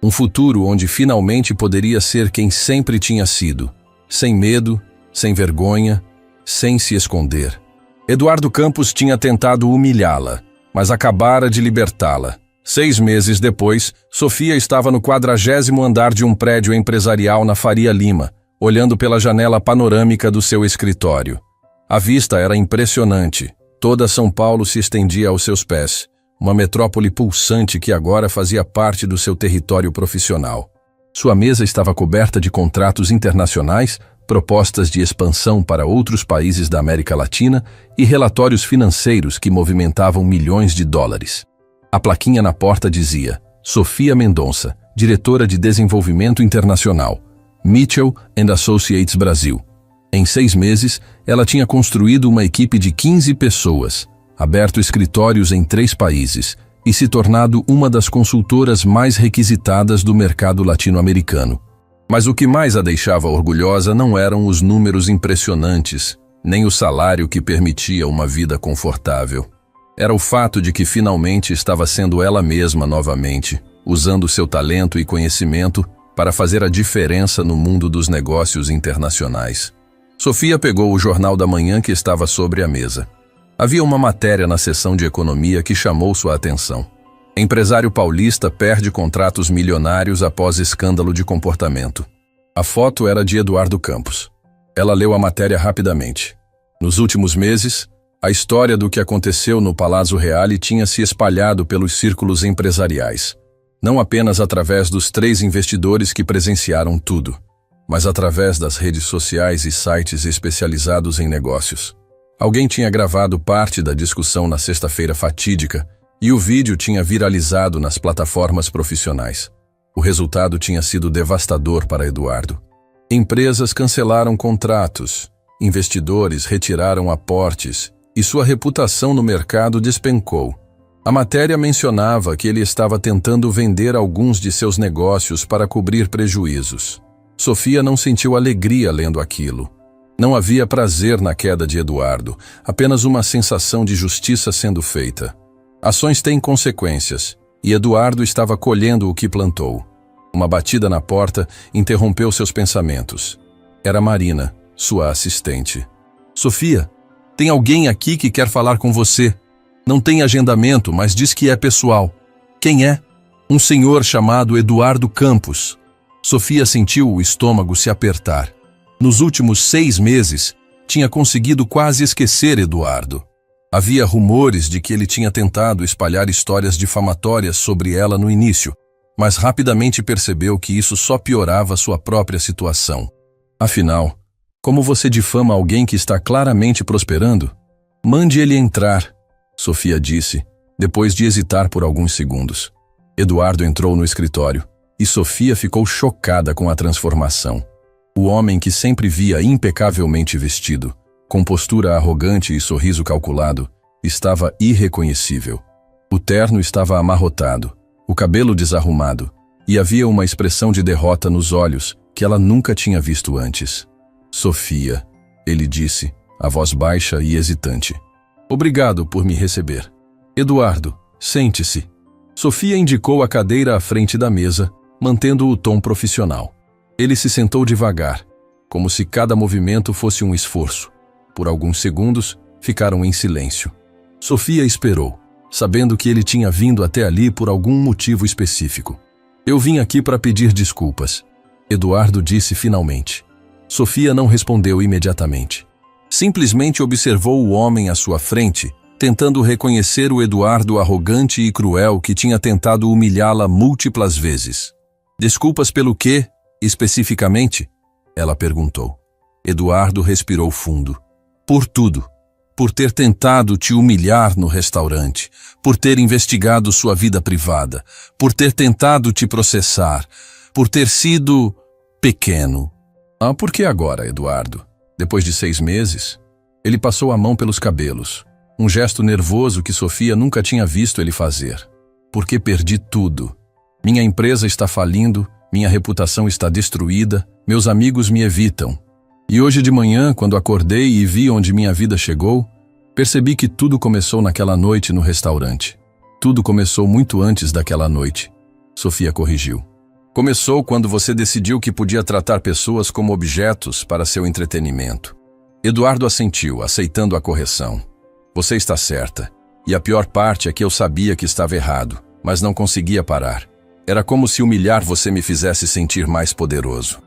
Um futuro onde finalmente poderia ser quem sempre tinha sido. Sem medo, sem vergonha, sem se esconder. Eduardo Campos tinha tentado humilhá-la, mas acabara de libertá-la. 6 meses depois, Sofia estava no 40º andar de um prédio empresarial na Faria Lima, olhando pela janela panorâmica do seu escritório. A vista era impressionante. Toda São Paulo se estendia aos seus pés, uma metrópole pulsante que agora fazia parte do seu território profissional. Sua mesa estava coberta de contratos internacionais, propostas de expansão para outros países da América Latina e relatórios financeiros que movimentavam milhões de dólares. A plaquinha na porta dizia: Sofia Mendonça, diretora de Desenvolvimento Internacional, Mitchell & Associates Brasil. Em 6 meses, ela tinha construído uma equipe de 15 pessoas, aberto escritórios em 3 países e se tornado uma das consultoras mais requisitadas do mercado latino-americano. Mas o que mais a deixava orgulhosa não eram os números impressionantes, nem o salário que permitia uma vida confortável. Era o fato de que finalmente estava sendo ela mesma novamente, usando seu talento e conhecimento para fazer a diferença no mundo dos negócios internacionais. Sofia pegou o jornal da manhã que estava sobre a mesa. Havia uma matéria na seção de economia que chamou sua atenção. Empresário paulista perde contratos milionários após escândalo de comportamento. A foto era de Eduardo Campos. Ela leu a matéria rapidamente. Nos últimos meses, a história do que aconteceu no Palazzo Reale tinha se espalhado pelos círculos empresariais. Não apenas através dos 3 investidores que presenciaram tudo, mas através das redes sociais e sites especializados em negócios. Alguém tinha gravado parte da discussão na sexta-feira fatídica, e o vídeo tinha viralizado nas plataformas profissionais. O resultado tinha sido devastador para Eduardo. Empresas cancelaram contratos, investidores retiraram aportes e sua reputação no mercado despencou. A matéria mencionava que ele estava tentando vender alguns de seus negócios para cobrir prejuízos. Sofia não sentiu alegria lendo aquilo. Não havia prazer na queda de Eduardo, apenas uma sensação de justiça sendo feita. Ações têm consequências, e Eduardo estava colhendo o que plantou. Uma batida na porta interrompeu seus pensamentos. Era Marina, sua assistente. Sofia, tem alguém aqui que quer falar com você. Não tem agendamento, mas diz que é pessoal. Quem é? Um senhor chamado Eduardo Campos. Sofia sentiu o estômago se apertar. Nos últimos 6 meses, tinha conseguido quase esquecer Eduardo. Havia rumores de que ele tinha tentado espalhar histórias difamatórias sobre ela no início, mas rapidamente percebeu que isso só piorava sua própria situação. Afinal, como você difama alguém que está claramente prosperando? Mande ele entrar, Sofia disse, depois de hesitar por alguns segundos. Eduardo entrou no escritório, e Sofia ficou chocada com a transformação. O homem que sempre via impecavelmente vestido, com postura arrogante e sorriso calculado, estava irreconhecível. O terno estava amarrotado, o cabelo desarrumado, e havia uma expressão de derrota nos olhos que ela nunca tinha visto antes. Sofia, ele disse, a voz baixa e hesitante. Obrigado por me receber. Eduardo, sente-se. Sofia indicou a cadeira à frente da mesa, mantendo o tom profissional. Ele se sentou devagar, como se cada movimento fosse um esforço. Por alguns segundos, ficaram em silêncio. Sofia esperou, sabendo que ele tinha vindo até ali por algum motivo específico. Eu vim aqui para pedir desculpas, Eduardo disse finalmente. Sofia não respondeu imediatamente. Simplesmente observou o homem à sua frente, tentando reconhecer o Eduardo arrogante e cruel que tinha tentado humilhá-la múltiplas vezes. Desculpas pelo quê, especificamente? Ela perguntou. Eduardo respirou fundo. Por tudo. Por ter tentado te humilhar no restaurante, por ter investigado sua vida privada, por ter tentado te processar, por ter sido pequeno. Por que agora, Eduardo? Depois de 6 meses? Ele passou a mão pelos cabelos, um gesto nervoso que Sofia nunca tinha visto ele fazer. Porque perdi tudo. Minha empresa está falindo, minha reputação está destruída, meus amigos me evitam. E hoje de manhã, quando acordei e vi onde minha vida chegou, percebi que tudo começou naquela noite no restaurante. Tudo começou muito antes daquela noite. Sofia corrigiu. Começou quando você decidiu que podia tratar pessoas como objetos para seu entretenimento. Eduardo assentiu, aceitando a correção. Você está certa. E a pior parte é que eu sabia que estava errado, mas não conseguia parar. Era como se humilhar você me fizesse sentir mais poderoso.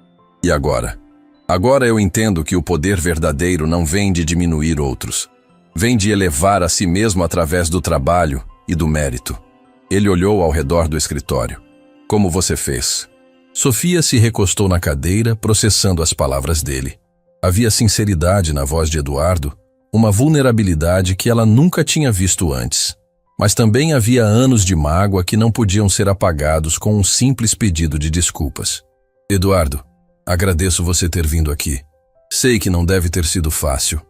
E agora? Agora eu entendo que o poder verdadeiro não vem de diminuir outros. Vem de elevar a si mesmo através do trabalho e do mérito. Ele olhou ao redor do escritório. Como você fez? Sofia se recostou na cadeira, processando as palavras dele. Havia sinceridade na voz de Eduardo, uma vulnerabilidade que ela nunca tinha visto antes. Mas também havia anos de mágoa que não podiam ser apagados com um simples pedido de desculpas. Eduardo, agradeço você ter vindo aqui. Sei que não deve ter sido fácil.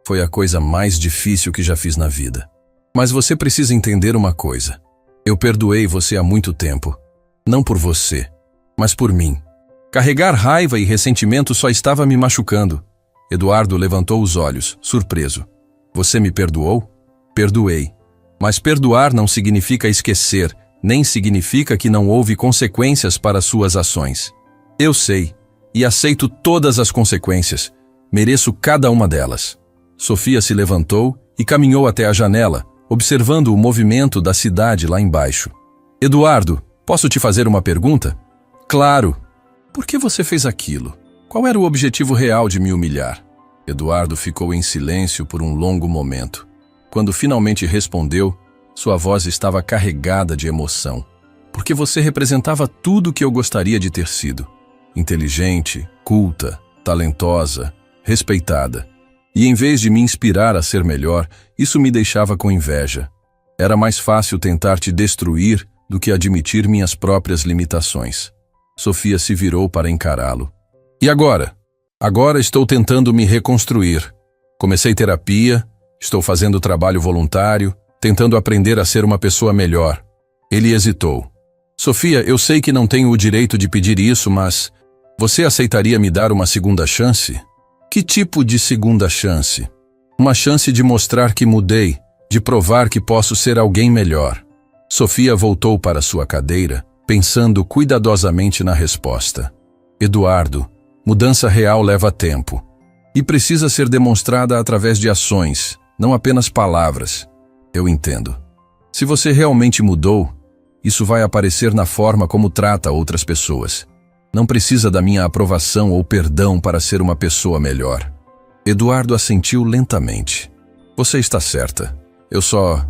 Foi a coisa mais difícil que já fiz na vida. Mas você precisa entender uma coisa. Eu perdoei você há muito tempo. Não por você, mas por mim. Carregar raiva e ressentimento só estava me machucando. Eduardo levantou os olhos, surpreso. Você me perdoou? Perdoei. Mas perdoar não significa esquecer, nem significa que não houve consequências para suas ações. Eu sei, e aceito todas as consequências. Mereço cada uma delas. Sofia se levantou e caminhou até a janela, observando o movimento da cidade lá embaixo. Eduardo, posso te fazer uma pergunta? Claro. Por que você fez aquilo? Qual era o objetivo real de me humilhar? Eduardo ficou em silêncio por um longo momento. Quando finalmente respondeu, sua voz estava carregada de emoção. Porque você representava tudo o que eu gostaria de ter sido. Inteligente, culta, talentosa, respeitada. E em vez de me inspirar a ser melhor, isso me deixava com inveja. Era mais fácil tentar te destruir do que admitir minhas próprias limitações. Sofia se virou para encará-lo. E agora? Agora estou tentando me reconstruir. Comecei terapia, estou fazendo trabalho voluntário, tentando aprender a ser uma pessoa melhor. Ele hesitou. Sofia, eu sei que não tenho o direito de pedir isso, mas você aceitaria me dar uma segunda chance? Que tipo de segunda chance? Uma chance de mostrar que mudei, de provar que posso ser alguém melhor. Sofia voltou para sua cadeira, pensando cuidadosamente na resposta. Eduardo, mudança real leva tempo. E precisa ser demonstrada através de ações, não apenas palavras. Eu entendo. Se você realmente mudou, isso vai aparecer na forma como trata outras pessoas. Não precisa da minha aprovação ou perdão para ser uma pessoa melhor. Eduardo assentiu lentamente. Você está certa. Eu só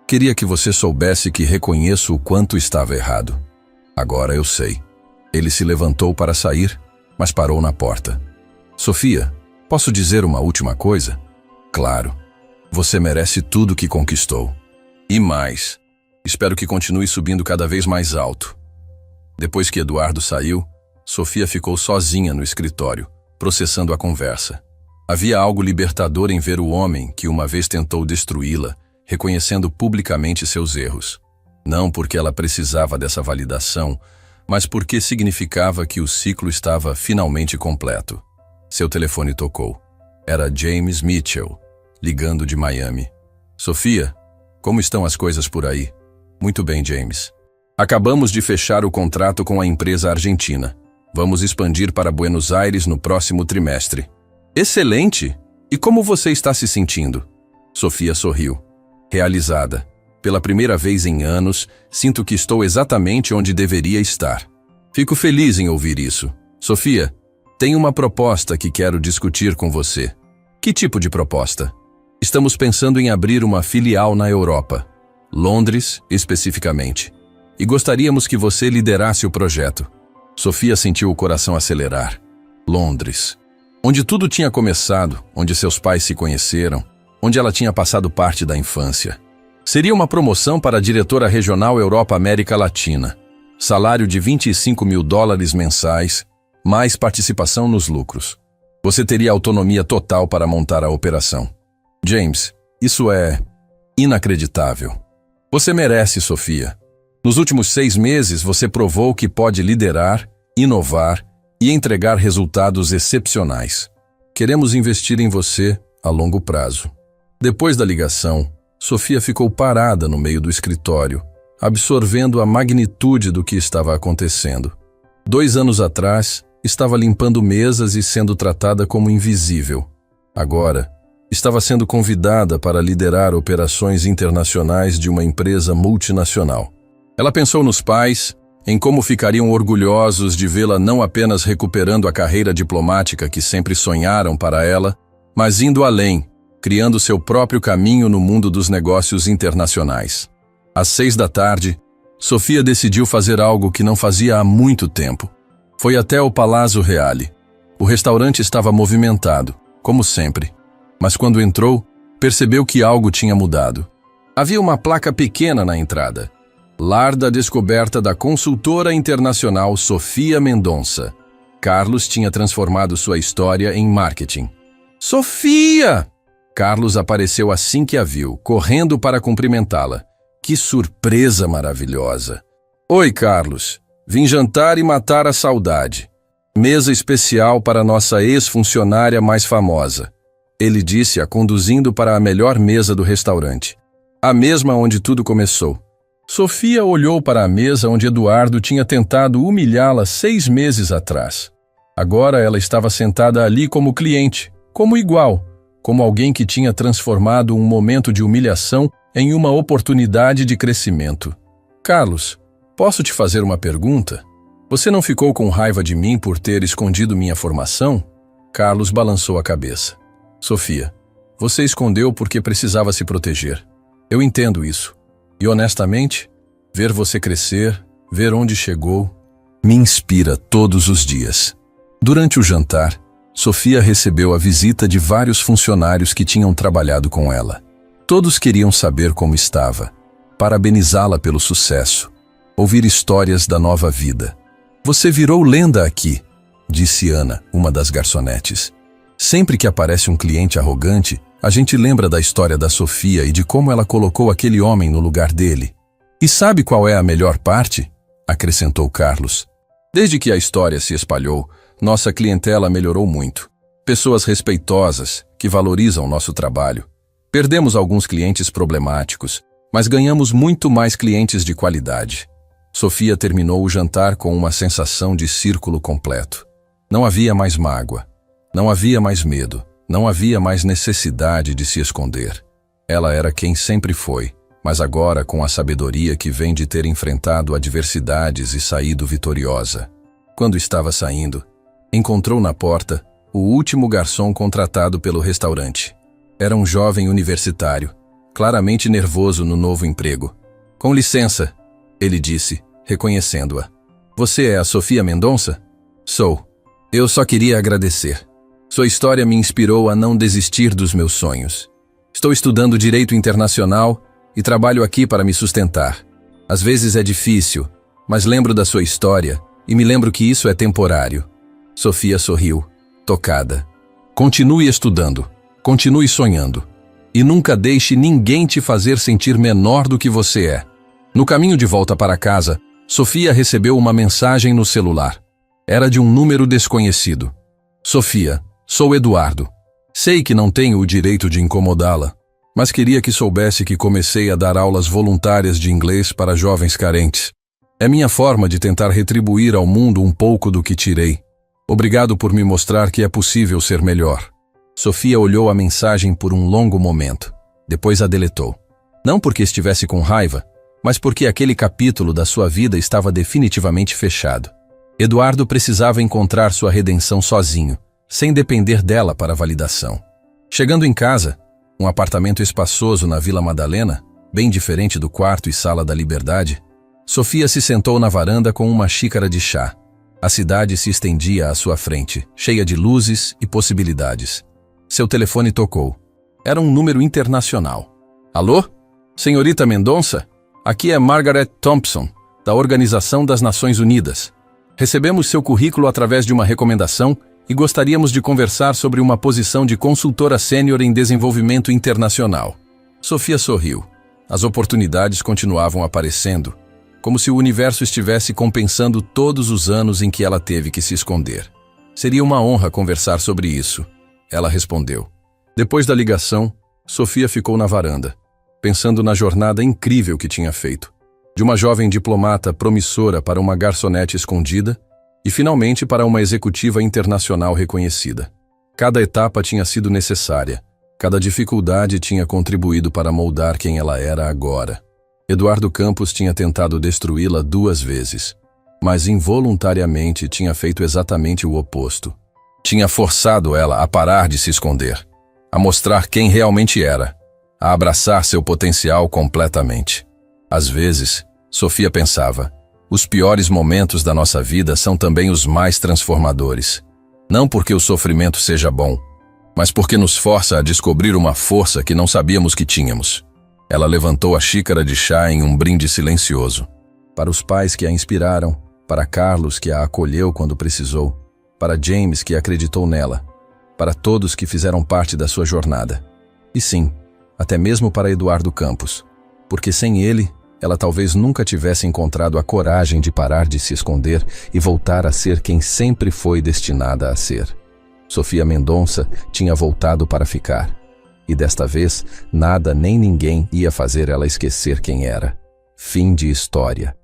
queria que você soubesse que reconheço o quanto estava errado. Agora eu sei. Ele se levantou para sair, mas parou na porta. Sofia, posso dizer uma última coisa? Claro. Você merece tudo que conquistou. E mais. Espero que continue subindo cada vez mais alto. Depois que Eduardo saiu, Sofia ficou sozinha no escritório, processando a conversa. Havia algo libertador em ver o homem que uma vez tentou destruí-la, reconhecendo publicamente seus erros. Não porque ela precisava dessa validação, mas porque significava que o ciclo estava finalmente completo. Seu telefone tocou. Era James Mitchell, ligando de Miami. Sofia, como estão as coisas por aí? Muito bem, James. Acabamos de fechar o contrato com a empresa argentina. Vamos expandir para Buenos Aires no próximo trimestre. Excelente! E como você está se sentindo? Sofia sorriu. Realizada. Pela primeira vez em anos, sinto que estou exatamente onde deveria estar. Fico feliz em ouvir isso. Sofia, tenho uma proposta que quero discutir com você. Que tipo de proposta? Estamos pensando em abrir uma filial na Europa. Londres, especificamente. E gostaríamos que você liderasse o projeto. Sofia sentiu o coração acelerar. Londres. Onde tudo tinha começado, onde seus pais se conheceram, onde ela tinha passado parte da infância. Seria uma promoção para a diretora regional Europa-América Latina. Salário de $25.000 mensais, mais participação nos lucros. Você teria autonomia total para montar a operação. James, isso é inacreditável. Você merece, Sofia. Nos últimos 6 meses, você provou que pode liderar, inovar e entregar resultados excepcionais. Queremos investir em você a longo prazo. Depois da ligação, Sofia ficou parada no meio do escritório, absorvendo a magnitude do que estava acontecendo. 2 anos atrás, estava limpando mesas e sendo tratada como invisível. Agora, estava sendo convidada para liderar operações internacionais de uma empresa multinacional. Ela pensou nos pais, em como ficariam orgulhosos de vê-la não apenas recuperando a carreira diplomática que sempre sonharam para ela, mas indo além, criando seu próprio caminho no mundo dos negócios internacionais. Às 6 da tarde, Sofia decidiu fazer algo que não fazia há muito tempo. Foi até o Palazzo Reale. O restaurante estava movimentado, como sempre, mas quando entrou, percebeu que algo tinha mudado. Havia uma placa pequena na entrada. Lar da descoberta da consultora internacional Sofia Mendonça. Carlos tinha transformado sua história em marketing. Sofia! Carlos apareceu assim que a viu, correndo para cumprimentá-la. Que surpresa maravilhosa! Oi, Carlos. Vim jantar e matar a saudade. Mesa especial para nossa ex-funcionária mais famosa. Ele disse, a conduzindo para a melhor mesa do restaurante. A mesma onde tudo começou. Sofia olhou para a mesa onde Eduardo tinha tentado humilhá-la 6 meses atrás. Agora ela estava sentada ali como cliente, como igual, como alguém que tinha transformado um momento de humilhação em uma oportunidade de crescimento. Carlos, posso te fazer uma pergunta? Você não ficou com raiva de mim por ter escondido minha formação? Carlos balançou a cabeça. Sofia, você escondeu porque precisava se proteger. Eu entendo isso. E honestamente, ver você crescer, ver onde chegou, me inspira todos os dias. Durante o jantar, Sofia recebeu a visita de vários funcionários que tinham trabalhado com ela. Todos queriam saber como estava, parabenizá-la pelo sucesso, ouvir histórias da nova vida. Você virou lenda aqui, disse Ana, uma das garçonetes. Sempre que aparece um cliente arrogante, a gente lembra da história da Sofia e de como ela colocou aquele homem no lugar dele. E sabe qual é a melhor parte? Acrescentou Carlos. Desde que a história se espalhou, nossa clientela melhorou muito. Pessoas respeitosas, que valorizam nosso trabalho. Perdemos alguns clientes problemáticos, mas ganhamos muito mais clientes de qualidade. Sofia terminou o jantar com uma sensação de círculo completo. Não havia mais mágoa. Não havia mais medo. Não havia mais necessidade de se esconder. Ela era quem sempre foi, mas agora com a sabedoria que vem de ter enfrentado adversidades e saído vitoriosa. Quando estava saindo, encontrou na porta o último garçom contratado pelo restaurante. Era um jovem universitário, claramente nervoso no novo emprego. Com licença, ele disse, reconhecendo-a. Você é a Sofia Mendonça? Sou. Eu só queria agradecer. Sua história me inspirou a não desistir dos meus sonhos. Estou estudando Direito Internacional e trabalho aqui para me sustentar. Às vezes é difícil, mas lembro da sua história e me lembro que isso é temporário. Sofia sorriu, tocada. Continue estudando, continue sonhando. E nunca deixe ninguém te fazer sentir menor do que você é. No caminho de volta para casa, Sofia recebeu uma mensagem no celular. Era de um número desconhecido. Sofia, sou Eduardo. Sei que não tenho o direito de incomodá-la, mas queria que soubesse que comecei a dar aulas voluntárias de inglês para jovens carentes. É minha forma de tentar retribuir ao mundo um pouco do que tirei. Obrigado por me mostrar que é possível ser melhor. Sofia olhou a mensagem por um longo momento. Depois a deletou. Não porque estivesse com raiva, mas porque aquele capítulo da sua vida estava definitivamente fechado. Eduardo precisava encontrar sua redenção sozinho, sem depender dela para validação. Chegando em casa, um apartamento espaçoso na Vila Madalena, bem diferente do quarto e sala da Liberdade, Sofia se sentou na varanda com uma xícara de chá. A cidade se estendia à sua frente, cheia de luzes e possibilidades. Seu telefone tocou. Era um número internacional. Alô? Senhorita Mendonça? Aqui é Margaret Thompson, da Organização das Nações Unidas. Recebemos seu currículo através de uma recomendação e gostaríamos de conversar sobre uma posição de consultora sênior em desenvolvimento internacional. Sofia sorriu. As oportunidades continuavam aparecendo, como se o universo estivesse compensando todos os anos em que ela teve que se esconder. Seria uma honra conversar sobre isso, ela respondeu. Depois da ligação, Sofia ficou na varanda. pensando na jornada incrível que tinha feito. De uma jovem diplomata promissora para uma garçonete escondida e, finalmente, para uma executiva internacional reconhecida. Cada etapa tinha sido necessária. Cada dificuldade tinha contribuído para moldar quem ela era agora. Eduardo Campos tinha tentado destruí-la 2 vezes, mas involuntariamente tinha feito exatamente o oposto. Tinha forçado ela a parar de se esconder, a mostrar quem realmente era, a abraçar seu potencial completamente. Às vezes, Sofia pensava, os piores momentos da nossa vida são também os mais transformadores. Não porque o sofrimento seja bom, mas porque nos força a descobrir uma força que não sabíamos que tínhamos. Ela levantou a xícara de chá em um brinde silencioso. Para os pais que a inspiraram, para Carlos que a acolheu quando precisou, para James que acreditou nela, para todos que fizeram parte da sua jornada. E sim, até mesmo para Eduardo Campos, porque sem ele, ela talvez nunca tivesse encontrado a coragem de parar de se esconder e voltar a ser quem sempre foi destinada a ser. Sofia Mendonça tinha voltado para ficar. E desta vez, nada nem ninguém ia fazer ela esquecer quem era. Fim de história.